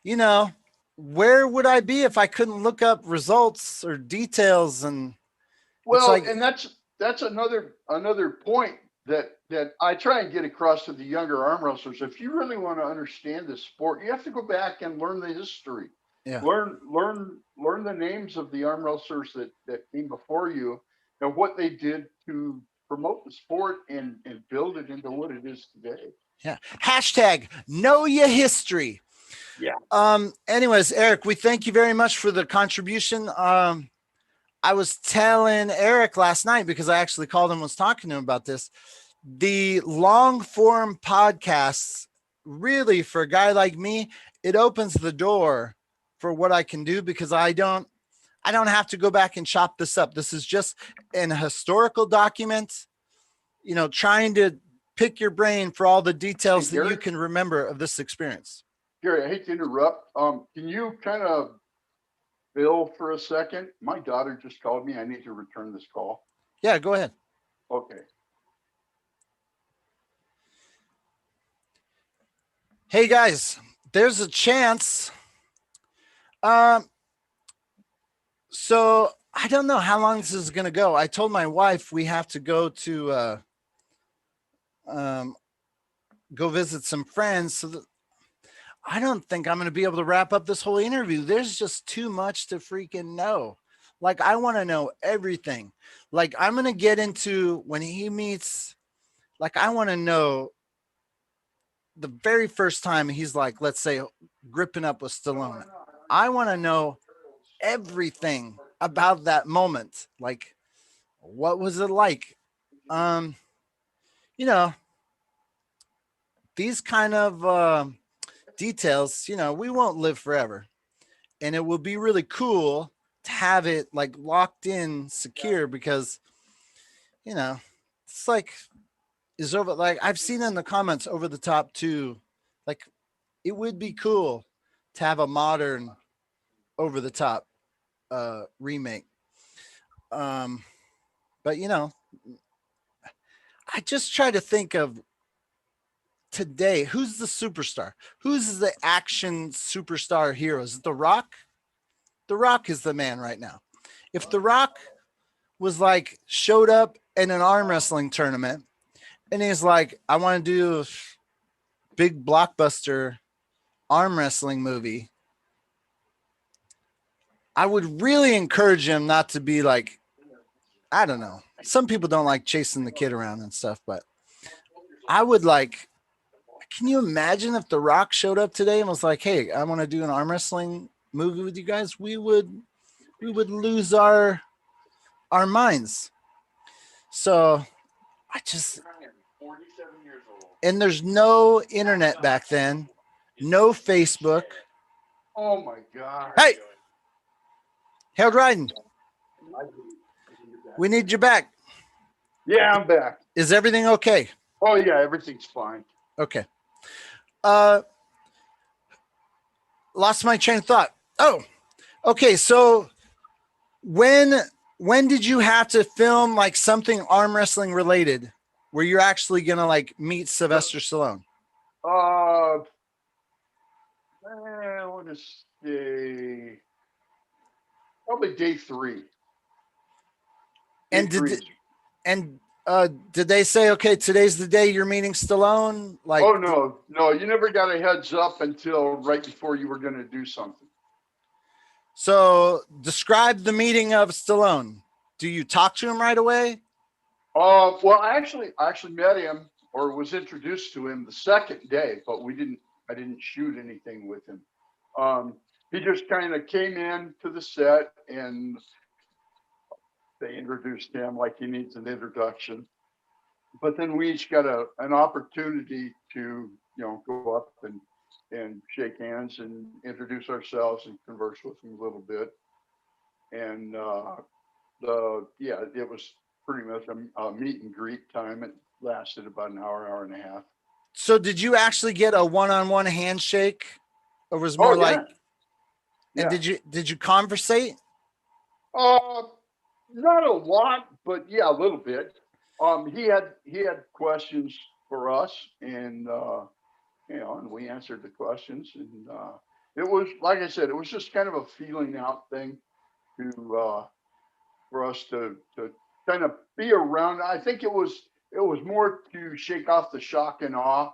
you know, where would I be if I couldn't look up results or details? And it's Well, like, and that's another point that I try and get across to the younger arm wrestlers. If you really want to understand this sport, you have to go back and learn the history. yeah, Learn the names of the arm wrestlers that came before you and what they did to promote the sport and build it into what it is today. yeah. Hashtag know your history. Yeah. Anyways, Eric, we thank you very much for the contribution. I was telling Eric last night, because I actually called him and was talking to him about this. The long form podcasts, really, for a guy like me, it opens the door for what I can do, because I don't have to go back and chop this up. This is just an historical document, you know, trying to pick your brain for all the details Hey, that you Gary, can remember of this experience. Gary, I hate to interrupt. Can you kind of Bill for a second? My daughter just called me. I need to return this call. Yeah, go ahead. Okay. Hey guys, there's a chance. Um, so I don't know how long this is going to go. I told my wife we have to go to um, go visit some friends. So I don't think I'm going to be able to wrap up this whole interview. There's just too much to freaking know. Like, I want to know everything. Like, I'm going to get into when he meets, like, I want to know the very first time he's, like, let's say, gripping up with Stallone. I want to know everything about that moment. Like, what was it like? Um, you know, these kind of details, you know, we won't live forever. And it will be really cool to have it like locked in secure, because, you know, it's like, is over, like I've seen in the comments over the top too, like it would be cool to have a modern over the top remake. Um, but you know, I just try to think of today, who's the superstar? Who's the action superstar hero? Is it The Rock? The Rock is the man right now. if The Rock was like showed up in an arm wrestling tournament and he's like, I want to do a big blockbuster arm wrestling movie, I would really encourage him not to be like, I don't know. Some people don't like chasing the kid around and stuff, but I would like, can you imagine if The Rock showed up today and was like, hey, I want to do an arm wrestling movie with you guys? We would lose our minds. So I just, and there's no internet back then, no Facebook. Oh my God. Hey, Harold Ryden, we need you back. Yeah, I'm back. Is everything okay? Oh yeah, everything's fine. Okay. Lost my train of thought. Oh, okay. So when did you have to film like something arm wrestling related where you're actually gonna like meet Sylvester Stallone? I want to say probably day 3. And did they say, okay, today's the day you're meeting Stallone? Like, oh no, you never got a heads up until right before you were going to do something. So describe the meeting of Stallone. Do you talk to him right away? Well, I actually met him or was introduced to him the second day, but I didn't shoot anything with him. He just kind of came in to the set and they introduced him like he needs an introduction. But then we each got an opportunity to, go up and shake hands and introduce ourselves and converse with him a little bit. And it was pretty much a meet and greet time. It lasted about an hour and a half. So did you actually get a one-on-one handshake, or was more like? And did you conversate? Not a lot, but yeah, a little bit. He had questions for us, and and we answered the questions, and it was, like I said, it was just kind of a feeling out thing to for us to kind of be around. I think it was more to shake off the shock and awe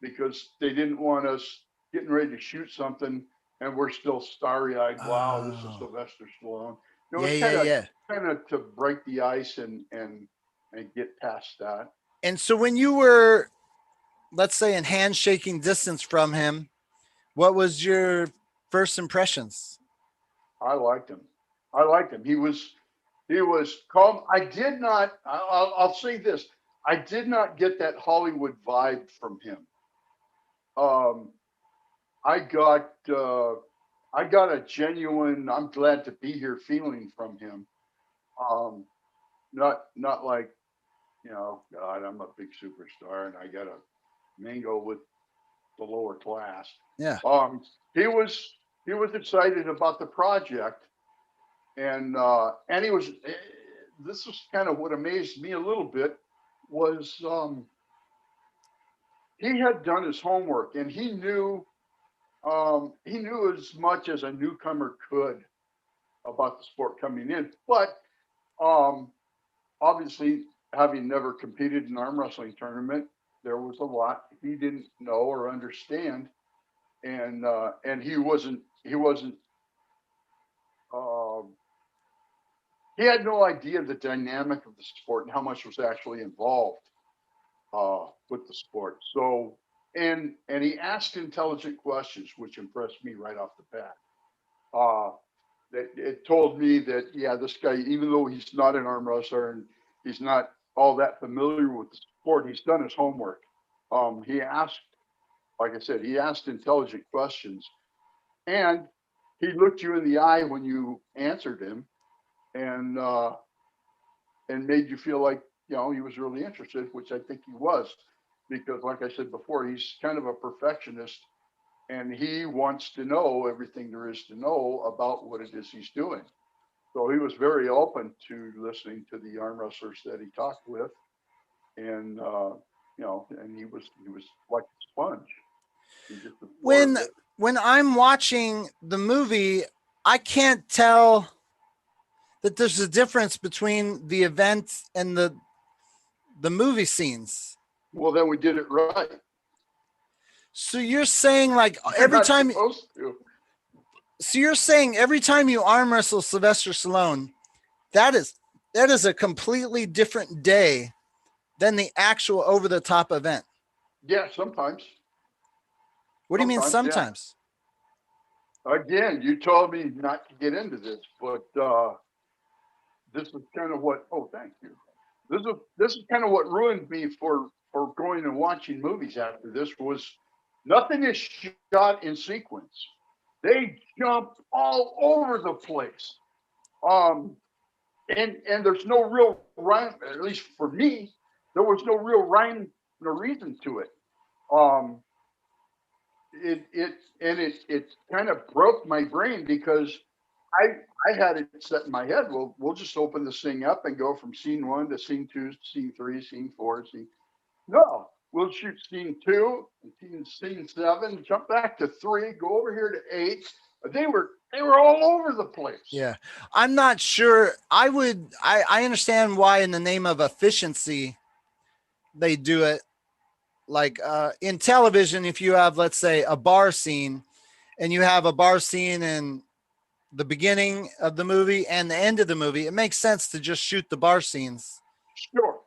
because they didn't want us getting ready to shoot something and we're still starry-eyed. Wow, this is Sylvester Stallone. It was kind of to break the ice and get past that. And so when you were, let's say, in handshaking distance from him, what was your first impressions? I liked him. He was calm. I did not. I'll say this. I did not get that Hollywood vibe from him. I got a genuine "I'm glad to be here" feeling from him. Not like, God, I'm a big superstar and I got to mingle with the lower class. Yeah. He was excited about the project, and he was. This was kind of what amazed me a little bit was he had done his homework and he knew as much as a newcomer could about the sport coming in, but obviously having never competed in an arm wrestling tournament, there was a lot he didn't know or understand, and he wasn't he had no idea the dynamic of the sport and how much was actually involved with the sport. So, and he asked intelligent questions, which impressed me right off the bat. It told me that, yeah, this guy, even though he's not an arm wrestler and he's not all that familiar with the sport, he's done his homework. He asked, like I said, he asked intelligent questions, and he looked you in the eye when you answered him, and made you feel like, he was really interested, which I think he was, because like I said before, he's kind of a perfectionist and he wants to know everything there is to know about what it is he's doing. So he was very open to listening to the arm wrestlers that he talked with, and and he was like a sponge. When I'm watching the movie, I can't tell. that there's a difference between the event and the movie scenes. Well, then we did it right. So you're saying like You're every not time, supposed to. so you're saying every time you arm wrestle Sylvester Stallone, that is a completely different day than the actual over the top event. Yeah, sometimes. What do you mean Yeah. sometimes? Again, you told me not to get into this, but this is kind of what. Oh, thank you. This is kind of what ruined me for going and watching movies after this. Was nothing is shot in sequence. They jump all over the place. And there's no real rhyme, at least for me, there was no real rhyme, no reason to it. Um, it kind of broke my brain because I had it set in my head. Well, we'll just open this thing up and go from scene 1 to scene 2, scene 3, scene 4, scene. No, we'll shoot scene 2, scene 7, jump back to 3, go over here to 8. They were all over the place. Yeah. I'm not sure. I understand why in the name of efficiency they do it. Like in television, if you have, let's say, a bar scene and you have a bar scene in the beginning of the movie and the end of the movie, it makes sense to just shoot the bar scenes. Sure.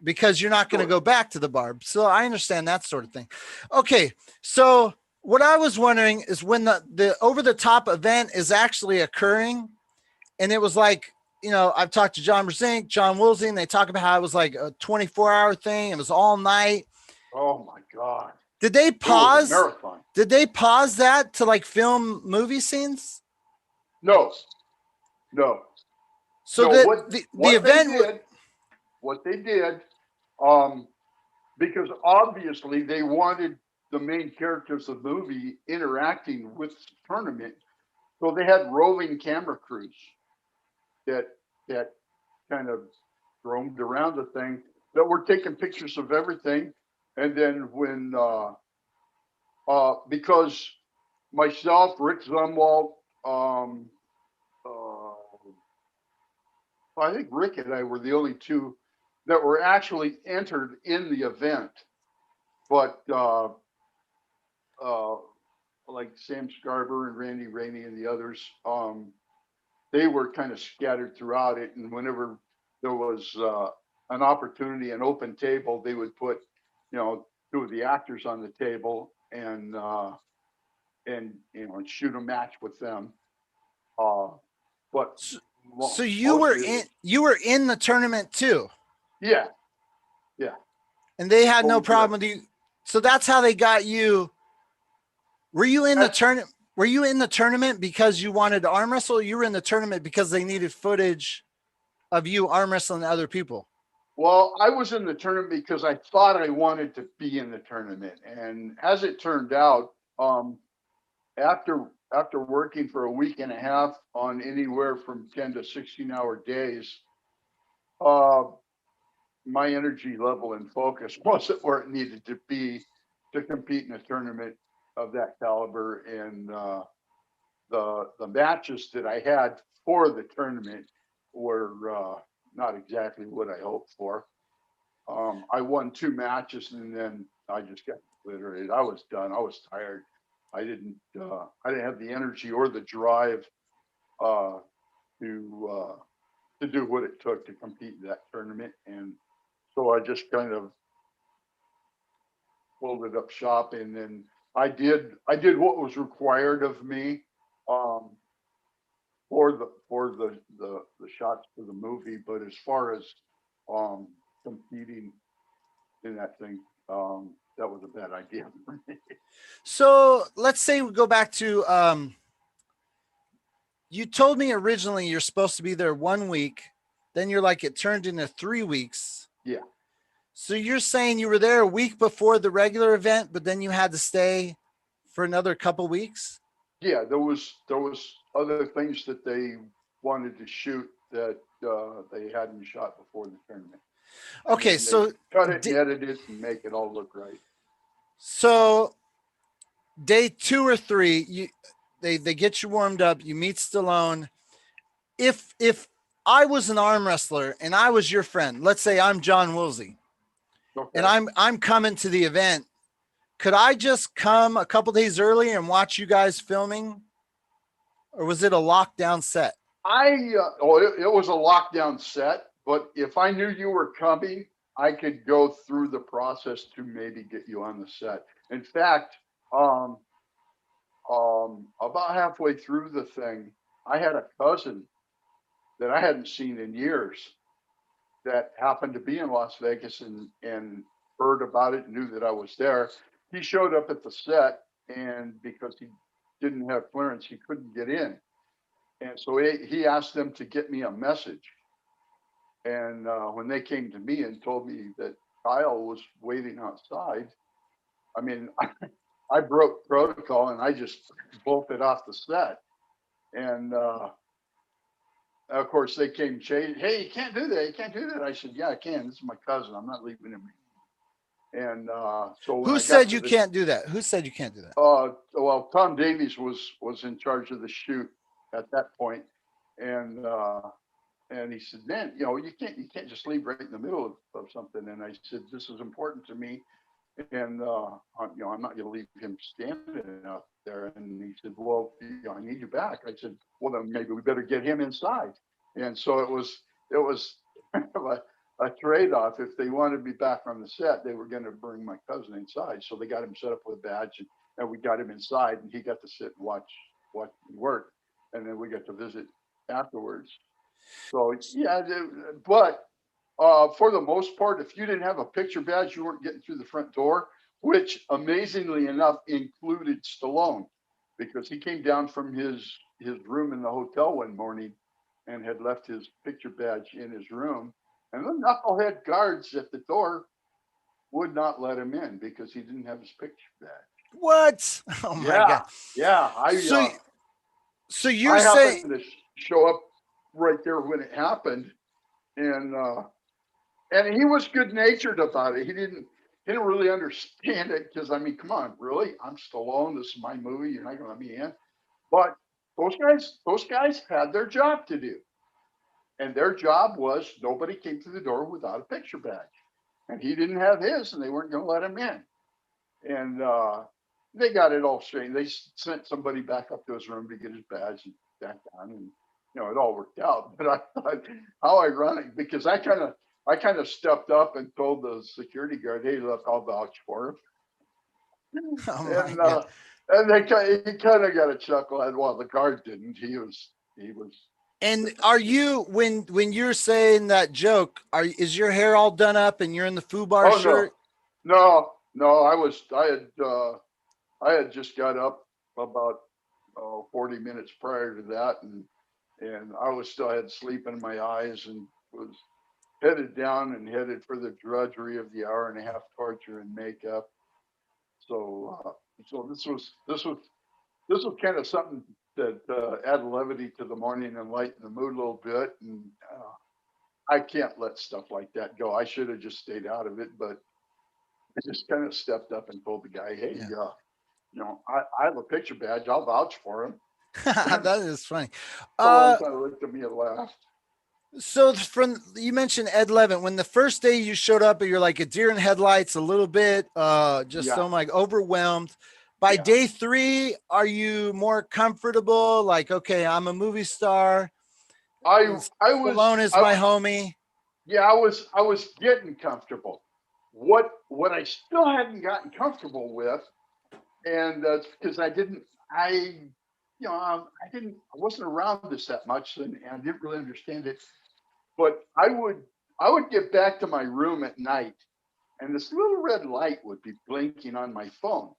Because you're not going to go back to the bar. So I understand that sort of thing. Okay. So what I was wondering is when the over the top event is actually occurring, and it was like, you know, I've talked to John Brzezinski, John Woolsey, and they talk about how it was like a 24-hour thing. It was all night. Oh my God. Did they pause? Marathon. Did they pause that to like film movie scenes? No. So no, that the event. What they did, because obviously they wanted the main characters of the movie interacting with the tournament, so they had roving camera crews that kind of roamed around the thing that were taking pictures of everything, and then when because myself, Rick Zumwalt, I think Rick and I were the only two that were actually entered in the event. But like Sam Scarver and Randy Rainey and the others, they were kind of scattered throughout it. And whenever there was an opportunity, an open table, they would put, you know, 2 of the actors on the table and you know, and shoot a match with them. But so you were in the tournament too. Yeah. And they had no problem with you. So that's how they got you. Were you in the tournament? Were you in the tournament because you wanted to arm wrestle? Or you were in the tournament because they needed footage of you arm wrestling other people? Well, I was in the tournament because I thought I wanted to be in the tournament. And as it turned out, after working for a week and a half on anywhere from 10 to 16-hour days, my energy level and focus wasn't where it needed to be to compete in a tournament of that caliber. And the matches that I had for the tournament were not exactly what I hoped for. I won 2 matches and then I just got obliterated. I was done. I was tired. I didn't have the energy or the drive to do what it took to compete in that tournament. And so I just kind of folded up shop, and then I did what was required of me for the shots for the movie. But as far as competing in that thing, that was a bad idea for me. So let's say we go back to you told me originally you're supposed to be there 1 week, then you're like it turned into 3 weeks. Yeah. So you're saying you were there a week before the regular event, but then you had to stay for another couple weeks? Yeah, there was other things that they wanted to shoot that they hadn't shot before the tournament. Okay, so cut it and edit it and make it all look right. So day 2 or 3, they get you warmed up, you meet Stallone. If I was an arm wrestler and I was your friend. Let's say I'm John Woolsey Okay. and I'm coming to the event. Could I just come a couple days early and watch you guys filming? Or was it a lockdown set? It was a lockdown set, but if I knew you were coming, I could go through the process to maybe get you on the set. In fact, um, about halfway through the thing, I had a cousin that I hadn't seen in years that happened to be in Las Vegas and heard about it, knew that I was there. He showed up at the set, and because he didn't have clearance, he couldn't get in. And so he asked them to get me a message. And when they came to me and told me that Kyle was waiting outside, I mean, I broke protocol and I just bolted off the set. And of course, they came chasing. Hey, you can't do that. You can't do that. I said, yeah, I can. This is my cousin. I'm not leaving him. And so when Who I got said to you can't do that? Who said you can't do that? well, Tom Davies was in charge of the shoot at that point, and he said, man, you can't just leave right in the middle of something. And I said, this is important to me, and I'm not going to leave him standing out there. And he said, well, I need you back. I said, well, then maybe we better get him inside. And so it was a trade-off. If they wanted me back on the set, they were going to bring my cousin inside. So they got him set up with a badge, and we got him inside, and he got to sit and watch me work, and then we got to visit afterwards. So yeah, but for the most part, if you didn't have a picture badge, you weren't getting through the front door, which amazingly enough included Stallone, because he came down from his room in the hotel one morning and had left his picture badge in his room, and the knucklehead guards at the door would not let him in because he didn't have his picture badge. What? Oh my Yeah, God. yeah. So, so you're I saying, happened to show up right there when it happened, and he was good natured about it. He didn't really understand it because I mean, come on, really? I'm Stallone. This is my movie. You're not going to let me in. But those guys had their job to do, and their job was nobody came through the door without a picture badge, and he didn't have his, and they weren't going to let him in. And they got it all straight. They sent somebody back up to his room to get his badge and back down, and it all worked out. But I thought, how ironic, because I kind of stepped up and told the security guard, "Hey, look, I'll vouch for him." oh my And God. he kind of got a chuckle. And well, the guard didn't. He was. And are you when you're saying that joke? Is your hair all done up and you're in the FUBAR Oh no, shirt? no. I had just got up about 40 minutes prior to that, and I was still had sleep in my eyes and was headed down and headed for the drudgery of the hour and a half torture and makeup. So this was kind of something that added levity to the morning and lighten the mood a little bit. And I can't let stuff like that go. I should have just stayed out of it, but I just kind of stepped up and told the guy, "Hey, Yeah. I have a picture badge. I'll vouch for him." That is funny. Stallone Uh, kind of looked at me and laughed. so from you mentioned Ed Levin. When the first day you showed up, you're like a deer in headlights, a little bit, just Yeah, so like overwhelmed. By yeah. day three, are you more comfortable? Like, okay, I'm a movie star. I I was Stallone is I my homie. yeah, I was getting comfortable. What I still hadn't gotten comfortable with, and that's because I wasn't around this that much, and I didn't really understand it. But I would get back to my room at night, and this little red light would be blinking on my phone,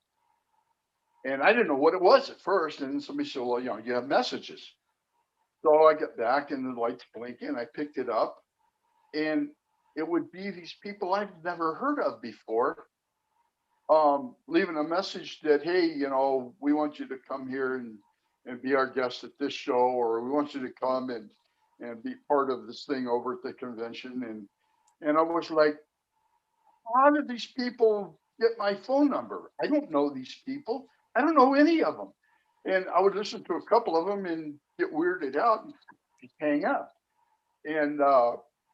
and I didn't know what it was at first. And then somebody said, "Well, you have messages." So I get back, and the light's blinking. And I picked it up, and it would be these people I've never heard of before, leaving a message that, hey, we want you to come here and be our guest at this show, or we want you to come and be part of this thing over at the convention. And I was like, how did these people get my phone number? I don't know these people. I don't know any of them. And I would listen to a couple of them and get weirded out and just hang up. And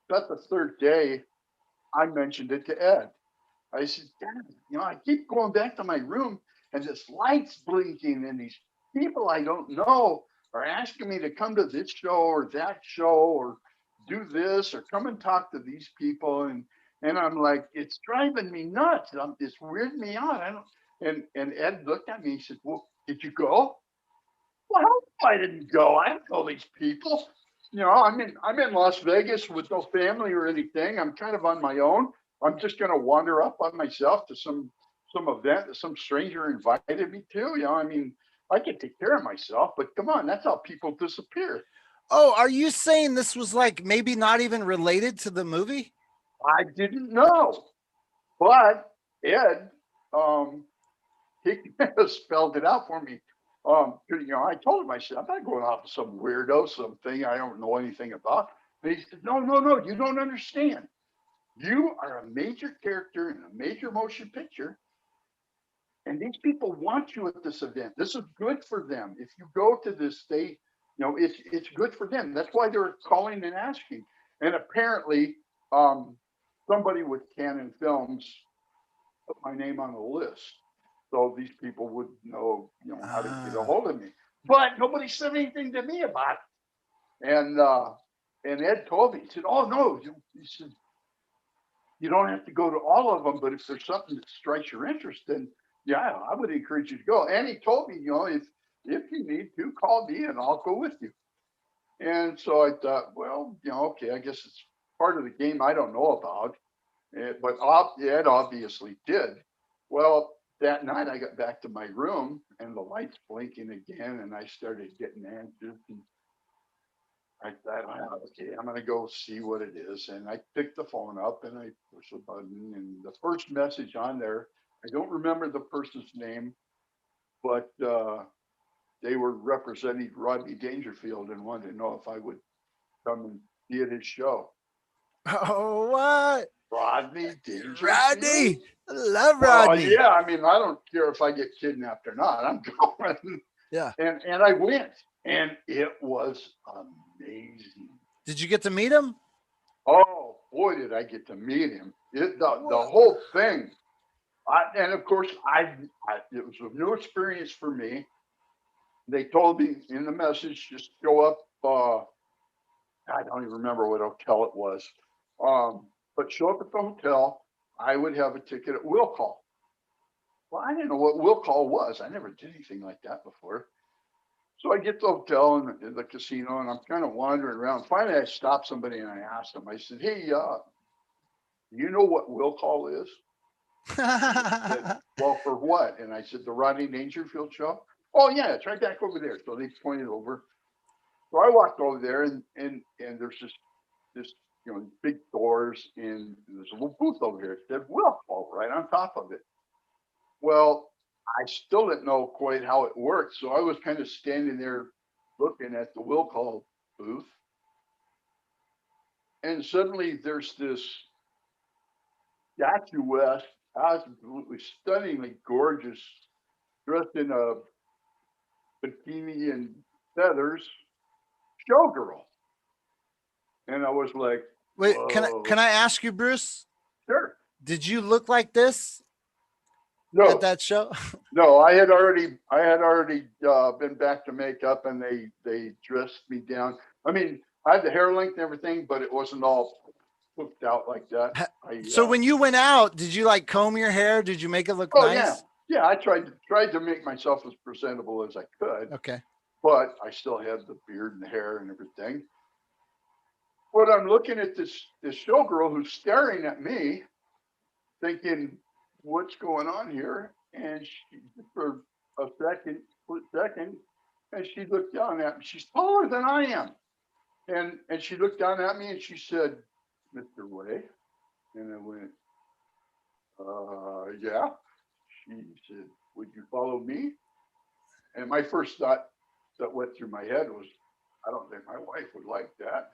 that's the third day I mentioned it to Ed. I said, Dad, I keep going back to my room and this light's blinking and these people I don't know are asking me to come to this show or that show or do this or come and talk to these people. And I'm like, it's driving me nuts. It's weirding me out. I don't. And Ed looked at me. He said, well, did you go? Well, I didn't go. I don't know these people. I'm in Las Vegas with no family or anything. I'm kind of on my own. I'm just going to wander up on myself to some event that some stranger invited me to. I can take care of myself, but come on, that's how people disappear. Oh, are you saying this was like maybe not even related to the movie? I didn't know, but Ed, he kind of spelled it out for me. I told him, I said, I'm not going off some weirdo, something I don't know anything about. And he said, no, you don't understand. You are a major character in a major motion picture, and these people want you at this event. This is good for them. If you go to this, it's good for them. That's why they're calling and asking. And apparently, somebody with Canon Films put my name on the list, so these people would know, how to get a hold of me. But nobody said anything to me about it. And Ed told me, he said, "Oh no," he said, "you don't have to go to all of them, but if there's something that strikes your interest, then yeah, I would encourage you to go." And he told me, if you need to, call me and I'll go with you. And so I thought, well, okay, I guess it's part of the game I don't know about. But Ed obviously did. Well, that night I got back to my room and the lights blinking again, and I started getting anxious. And I thought, well, okay, I'm going to go see what it is. And I picked the phone up and I pushed the button. And the first message on there, I don't remember the person's name, but they were representing Rodney Dangerfield and wanted to know if I would come and be at his show. Oh, what? Rodney Dangerfield? Rodney. I love Well, Rodney. yeah, I don't care if I get kidnapped or not. I'm going. Yeah. And I went, and it was amazing. Did you get to meet him? Oh boy, did I get to meet him! The whole thing, and of course, it was a new experience for me. They told me in the message, just show up. I don't even remember what hotel it was, but show up at the hotel. I would have a ticket at will call. Well, I didn't know what will call was. I never did anything like that before. So I get to the hotel and the casino, and I'm kind of wandering around. Finally, I stopped somebody and I asked them. I said, "Hey, you know what will call is?" Said, "Well, for what?" And I said, "The Rodney Dangerfield show." "Oh yeah, it's right back over there." So they pointed over. So I walked over there, and there's this big doors, and there's a little booth over here. It said will call right on top of it. Well, I still didn't know quite how it worked, so I was kind of standing there looking at the will call booth, and suddenly there's this statuesque, absolutely stunningly gorgeous, dressed in a bikini and feathers showgirl, and I was like, Wait, whoa. can I ask you, Bruce? Sure. Did you look like this No, at that show? no, I had already been back to makeup, and they dressed me down. I had the hair length and everything, but it wasn't all hooked out like that. So when you went out, did you like comb your hair? Did you make it look Oh nice? yeah, I tried to make myself as presentable as I could. Okay. But I still had the beard and the hair and everything. But I'm looking at this showgirl who's staring at me, thinking, "What's going on here?" And she, for a split second, and she looked down at me. She's taller than I am, and she looked down at me and she said, "Mr. Way," and I went, "Yeah." She said, "Would you follow me?" And my first thought that went through my head was, I don't think my wife would like that.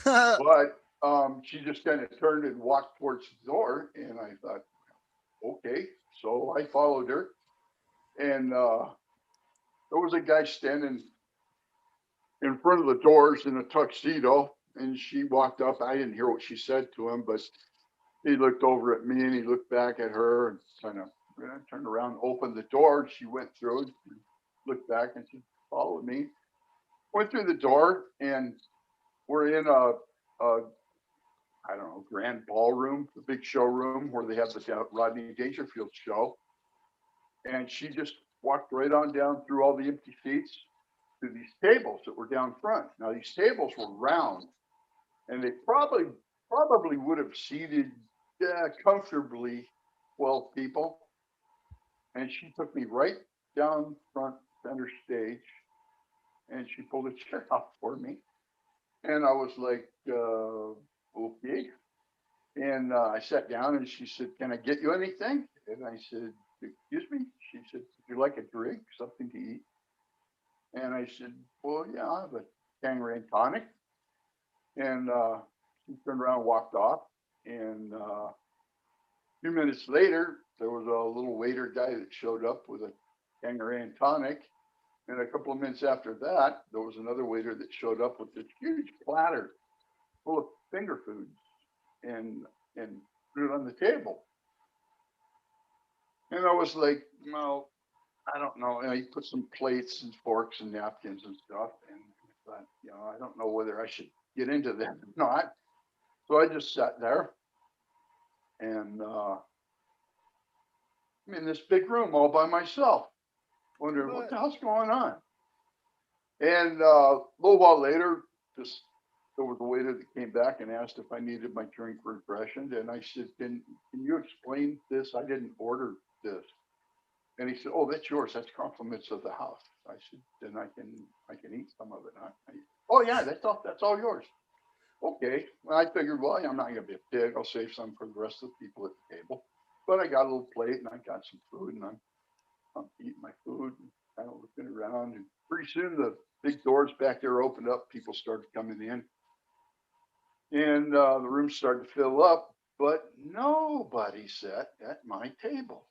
But she just kind of turned and walked towards the door, and I thought, okay. So I followed her, and there was a guy standing in front of the doors in a tuxedo, and she walked up. I didn't hear what she said to him, but he looked over at me and he looked back at her and kind of turned around, opened the door. She went through, looked back, and she followed me. Went through the door, and we're in a I don't know, grand ballroom, the big showroom where they have the Rodney Dangerfield show. And she just walked right on down through all the empty seats to these tables that were down front. Now these tables were round, and they probably would have seated comfortably 12 people. And she took me right down front center stage, and she pulled a chair out for me. And I was like, okay. And I sat down, and she said, "Can I get you anything?" And I said, "Excuse me?" She said, "Would you like a drink, something to eat?" And I said, "Well, yeah, I have a Tangerine tonic." And she turned around and walked off. And a few minutes later, there was a little waiter guy that showed up with a Tangerine tonic. And a couple of minutes after that, there was another waiter that showed up with this huge platter full of finger foods and put it on the table. And I was like, well, I don't know. And he put some plates and forks and napkins and stuff. And I thought, I don't know whether I should get into that or not. So I just sat there, and I'm in this big room all by myself, wondering what the hell's going on. And a little while later, there was a waiter that came back and asked if I needed my drink refreshed. And I said, can you explain this? I didn't order this. And he said, "Oh, that's yours. That's compliments of the house." I said, "Then I can eat some of it, huh?" "Oh yeah, that's all yours." Okay. Well, I figured, well, I'm not gonna be a pig. I'll save some for the rest of the people at the table. But I got a little plate and I got some food, and I'm eating my food and kind of looking around. And pretty soon the big doors back there opened up. People started coming in, and the room started to fill up. But nobody sat at my table.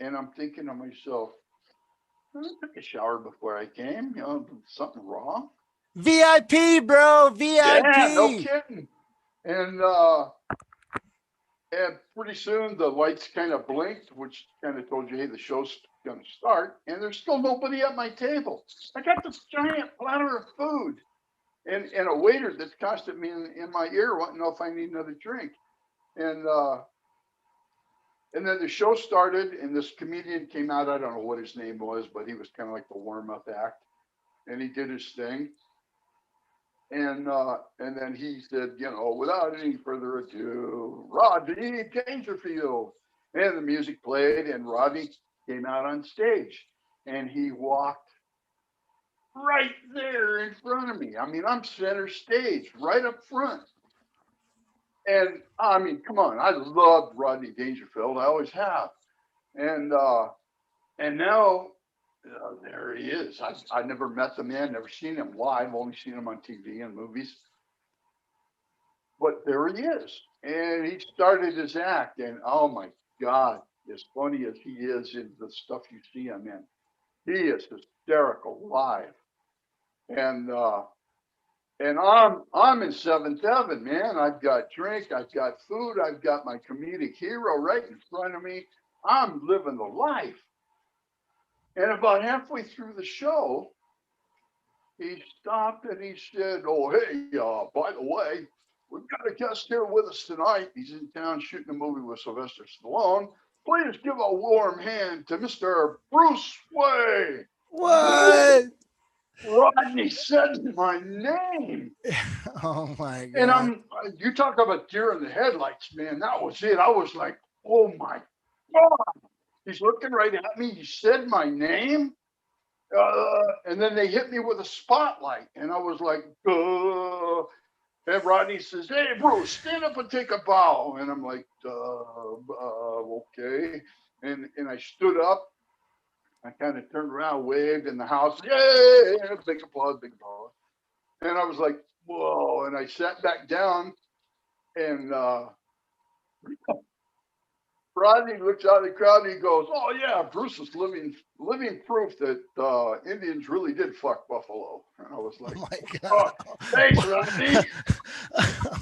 And I'm thinking to myself, I took a shower before I came. Something wrong? VIP, bro. Yeah, no VIP. kidding. And pretty soon the lights kind of blinked, which kind of told you, hey, the show's going to start. And there's still nobody at my table. I got this giant platter of food, and a waiter that's constantly in my ear wanting to know if I need another drink. And then the show started, and this comedian came out. I don't know what his name was, but he was kind of like the warm-up act, and he did his thing. And then he said, without any further ado, Rodney Dangerfield. And the music played, and Rodney came out on stage, and he walked right there in front of me. I mean, I'm center stage, right up front. And I mean, come on, I loved Rodney Dangerfield. I always have. And now there he is. I never met the man, never seen him live, only seen him on TV and movies. But there he is. And he started his act. And oh my God, as funny as he is in the stuff you see him in, he is hysterical live. And I'm in seventh heaven, man. I've got drink, I've got food, I've got my comedic hero right in front of me. I'm living the life. And about halfway through the show, he stopped and he said, "Oh, hey, by the way, we've got a guest here with us tonight. He's in town shooting a movie with Sylvester Stallone. Please give a warm hand to Mr. Bruce Wayne." What? Rodney said my name. Oh my God. And you talk about deer in the headlights, man. That was it. I was like, oh my God. He's looking right at me. He said my name. And then they hit me with a spotlight. And I was like, and Rodney says, "Hey, Bruce, stand up and take a bow." And I'm like, okay. And I stood up. I kind of turned around, waved in the house. Yay! Big applause, big applause. And I was like, whoa. And I sat back down, and Rodney looks out of the crowd and he goes, "Oh yeah, Bruce is living proof that Indians really did fuck buffalo." And I was like, Oh my "Oh, God. thanks, Rodney."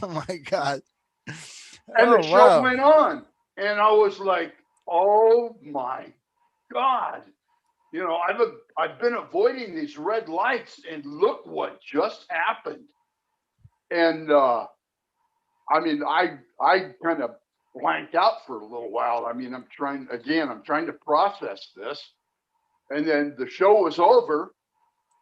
Oh my God. And the Oh, show wow. went on, and I was like, "Oh my God." You know, I've been avoiding these red lights, and look what just happened. And I mean, I kind of blanked out for a little while. I mean, I'm trying to process this. And then the show was over,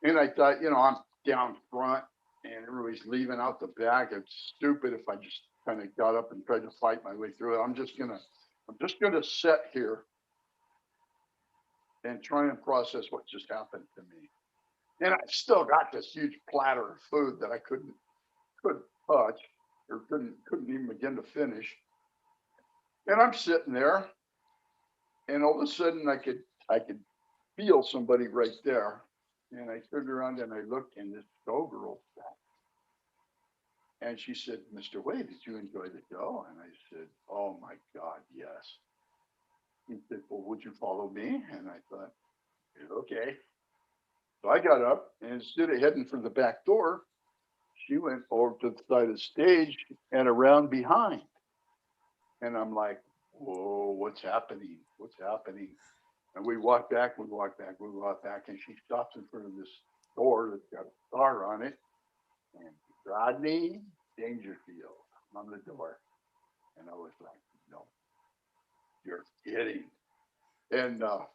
and I thought, you know, I'm down front, and everybody's leaving out the back. It's stupid if I just kind of got up and tried to fight my way through it. I'm just gonna sit here and try and process what just happened to me. And I still got this huge platter of food that I couldn't touch or couldn't even begin to finish. And I'm sitting there, and all of a sudden I could feel somebody right there. And I turned around and I looked, and this showgirl sat. And she said, "Mr. Wade, did you enjoy the show?" And I said, "Oh my God, yes." He said, "Well, would you follow me?" And I thought, okay. So I got up, and instead of heading for the back door, she went over to the side of the stage and around behind. And I'm like, "Whoa, what's happening? What's happening?" And we walked back, and she stops in front of this door that's got a star on it, and Rodney Dangerfield on the door. And I was like, "No, you're kidding." And that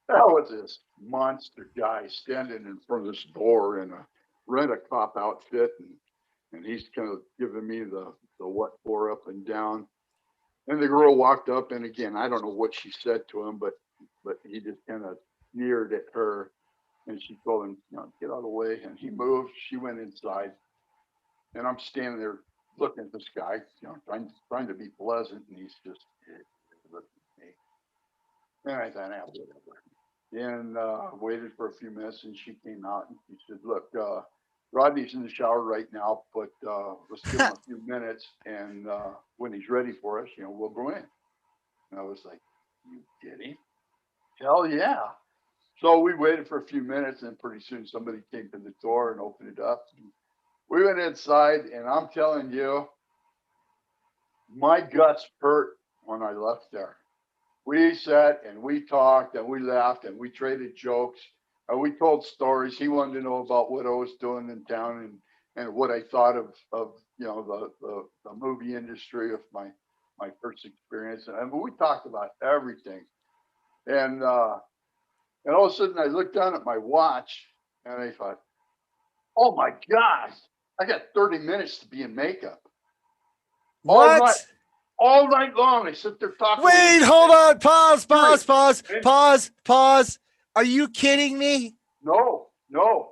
was this monster guy standing in front of this door in a rent-a-cop outfit, and he's kind of giving me the what for up and down. And the girl walked up, and again, I don't know what she said to him, but he just kind of sneered at her, and she told him, you know, "Get out of the way." And he moved. She went inside, and I'm standing there looking at this guy, you know, trying to be pleasant, and he's just looking at me. And I thought, whatever. And waited for a few minutes, and she came out, and she said, "Look, Rodney's in the shower right now, but let's give him a few minutes, and when he's ready for us, you know, we'll go in." And I was like, "You kidding? Hell yeah." So we waited for a few minutes, and pretty soon somebody came to the door and opened it up. We went inside, and I'm telling you, my guts hurt when I left there. We sat and we talked and we laughed and we traded jokes and we told stories. He wanted to know about what I was doing in town and what I thought of you know the movie industry of my first experience. And we talked about everything. And all of a sudden I looked down at my watch and I thought, "Oh my gosh, I got 30 minutes to be in makeup all night." What? All night long, I sit there talking. Wait, hold on. Pause, pause, Serious. pause, And pause, pause. Are you kidding me? no, no,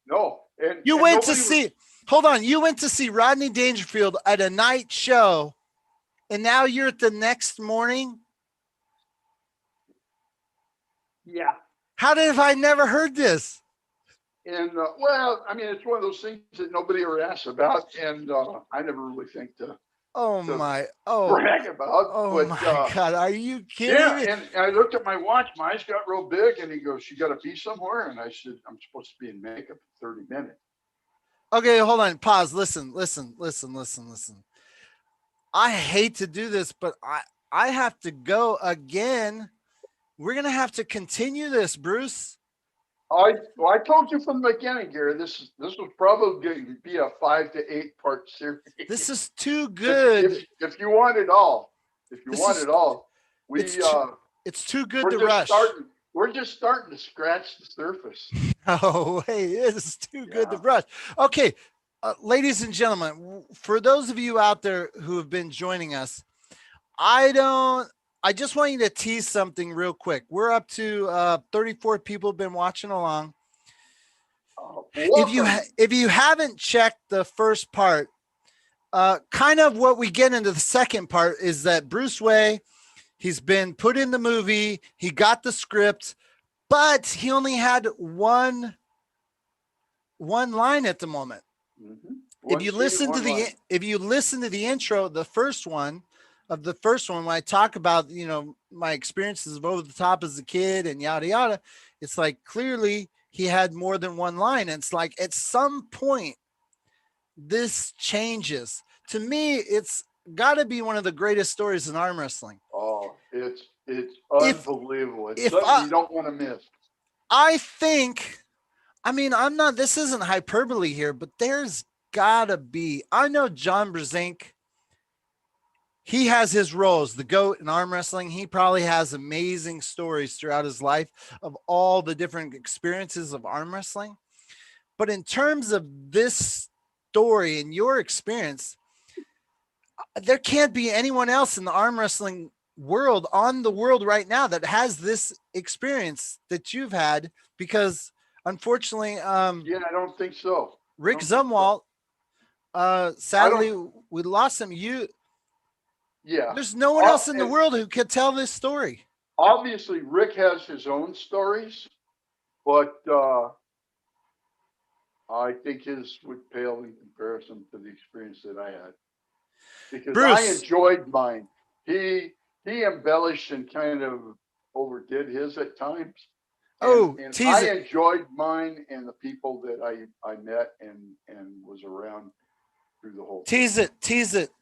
no. You And went to nobody was. see, hold on. You went to see Rodney Dangerfield at a night show, and now you're at the next morning. Yeah. How did have I never heard this? And well, I mean, it's one of those things that nobody ever asks about, and I never really think Oh to my, oh, brag about. oh But my God. Are you kidding yeah, me? and I looked at my watch. My eyes got real big, and he goes, "You got to be somewhere?" And I said, "I'm supposed to be in makeup in 30 minutes." Okay, hold on. Pause. Listen, listen, listen, listen, listen. I hate to do this, but I have to go again. We're gonna have to continue this, Bruce. I told you from the beginning, Gary. This was probably going to be a 5 to 8 part series. This is too if good. if you want it all, if you This want is it all, it's we too, it's too good we're to just rush. starting. We're just starting to scratch the surface. Oh, hey, this is too good to Yeah. rush. Okay, ladies and gentlemen, for those of you out there who have been joining us, I don't. I just want you to tease something real quick. We're up to 34 people have been watching along. Welcome. If you haven't checked the first part, kind of what we get into the second part is that Bruce Wayne, he's been put in the movie, he got the script, but he only had one line at the moment. Mm-hmm. If One you scene, listen to one line. the intro, the first one, of the first one, when I talk about, you know, my experiences of Over the Top as a kid and yada yada, it's like clearly he had more than one line. And it's like at some point this changes. To me, it's got to be one of the greatest stories in arm wrestling. Oh, it's If unbelievable. It's if something you don't want to miss. I think, I mean, I'm not, this isn't hyperbole here, but there's gotta be, I know John Brzenk, he has his roles, the GOAT in arm wrestling. He probably has amazing stories throughout his life of all the different experiences of arm wrestling. But in terms of this story and your experience, there can't be anyone else in the arm wrestling world, on the world right now, that has this experience that you've had, because unfortunately, Yeah, I don't think so. Rick Think so. Zumwalt, sadly, we lost him. Yeah. There's no one else in the world who could tell this story. Obviously, Rick has his own stories, but I think his would pale in comparison to the experience that I had, because Bruce. I enjoyed mine. He embellished and kind of overdid his at times. And tease I it. enjoyed mine and the people that I met and was around through the whole Tease it,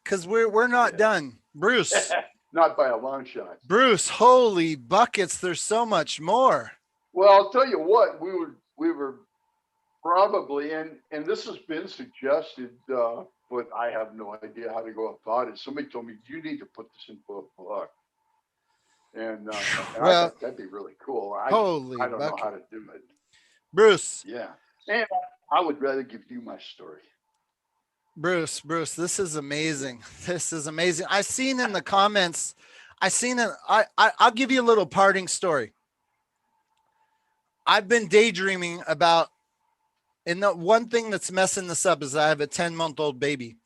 because we're not done. Bruce. Not by a long shot. Bruce, holy buckets, there's so much more. Well, I'll tell you what, we were probably, and this has been suggested, but I have no idea how to go about it. Somebody told me, you need to put this into a book. And well, I thought that'd be really cool. I don't know how to do it. Bruce. Yeah. And I would rather give you my story. Bruce, this is amazing. This is amazing. I've seen in the comments, I'll give you a little parting story. I've been daydreaming about, and the one thing that's messing this up is I have a 10-month-old baby.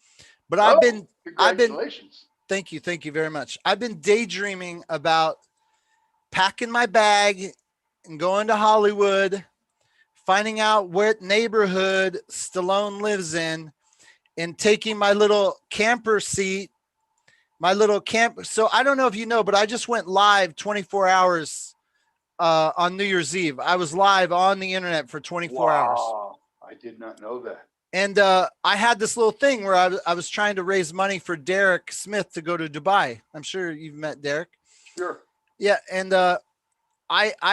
But congratulations. Thank you very much. I've been daydreaming about packing my bag and going to Hollywood, finding out what neighborhood Stallone lives in, and taking my little camper seat, So I don't know if you know, but I just went live 24 hours on New Year's Eve. I was live on the internet for 24 hours. I did not know that. And I had this little thing where I was trying to raise money for Derek Smith to go to Dubai. I'm sure you've met Derek. Sure. Yeah. And I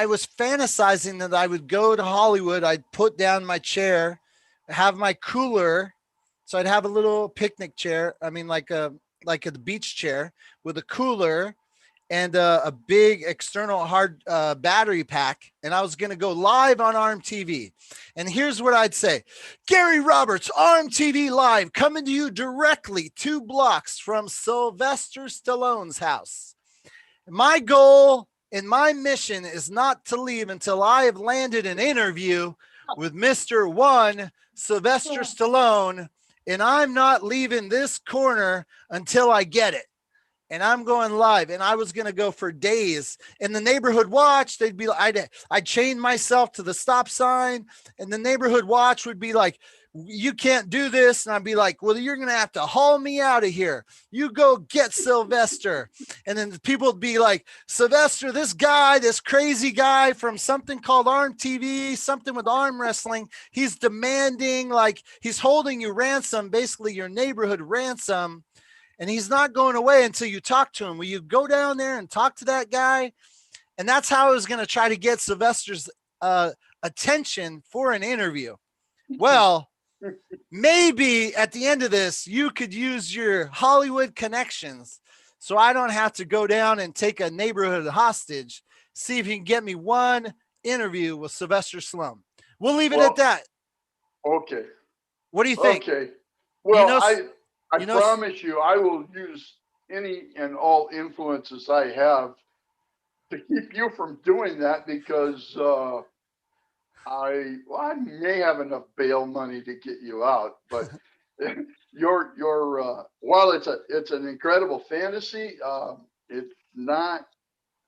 was fantasizing that I would go to Hollywood. I'd put down my chair, have my cooler. So I'd have a little picnic chair. I mean, like a beach chair with a cooler and a big external hard battery pack. And I was going to go live on ARMTV. And here's what I'd say. Gary Roberts, ARMTV Live, coming to you directly 2 blocks from Sylvester Stallone's house. My goal and my mission is not to leave until I have landed an interview with Mr. 1, Sylvester Stallone. And I'm not leaving this corner until I get it. And I'm going live, and I was going to go for days. And the neighborhood watch, they'd be like, I'd chain myself to the stop sign, and the neighborhood watch would be like, you can't do this. And I'd be like, well, you're going to have to haul me out of here. You go get Sylvester. And then people would be like, Sylvester, this crazy guy from something called ARMTV, something with arm wrestling, he's demanding, like he's holding you ransom, basically your neighborhood ransom. And he's not going away until you talk to him. Will you go down there and talk to that guy? And that's how I was going to try to get Sylvester's attention for an interview. Well, maybe at the end of this, you could use your Hollywood connections so I don't have to go down and take a neighborhood hostage. See if you can get me one interview with Sylvester Stallone. We'll leave it at that. Okay. What do you think? Okay. Well, I promise you, I will use any and all influences I have to keep you from doing that, because I may have enough bail money to get you out, but while it's an incredible fantasy, it's not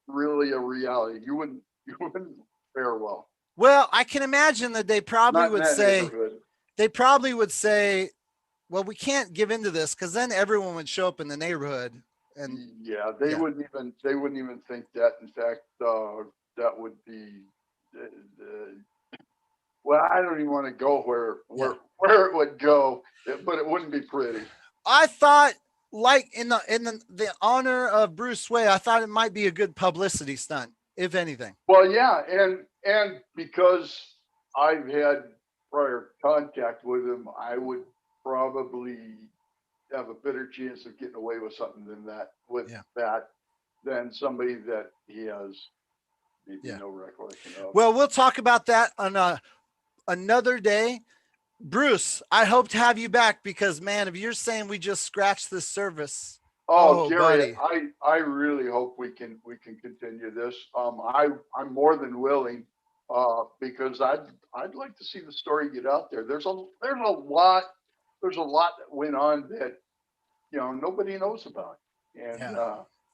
really a reality. You wouldn't fare well. Well, I can imagine that they probably would say, well, we can't give into this, because then everyone would show up in the neighborhood And yeah, they wouldn't even think that. In fact, that would be, well, I don't even want to go where it would go, but it wouldn't be pretty. I thought, like in the honor of Bruce Wayne, I thought it might be a good publicity stunt, if anything. Well, yeah, and because I've had prior contact with him, I would probably have a better chance of getting away with something than somebody that he has maybe no recollection of. Well, we'll talk about that on another day. Bruce, I hope to have you back because, man, if you're saying we just scratched the surface. Oh, Gary, buddy. I really hope we can continue this. I'm more than willing, because I'd like to see the story get out there. There's a lot that went on that nobody knows about, and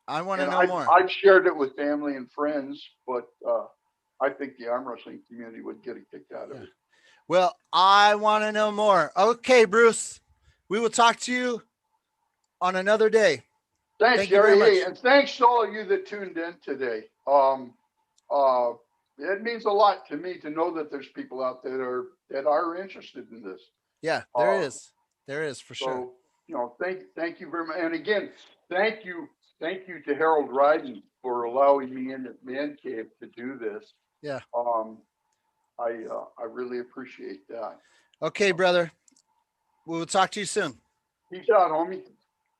I want to know more. I've shared it with family and friends, but I think the arm wrestling community would get a kick out of it. Well, I want to know more. Okay, Bruce, we will talk to you on another day. Thanks, Gary. Hey, and thanks to all of you that tuned in today. It means a lot to me to know that there's people out there that are interested in this. Yeah, there is for sure. So, thank you very much. And again, thank you to Harold Ryden for allowing me in the man cave to do this. Yeah. I really appreciate that. Okay, brother. We'll talk to you soon. Peace out, homie.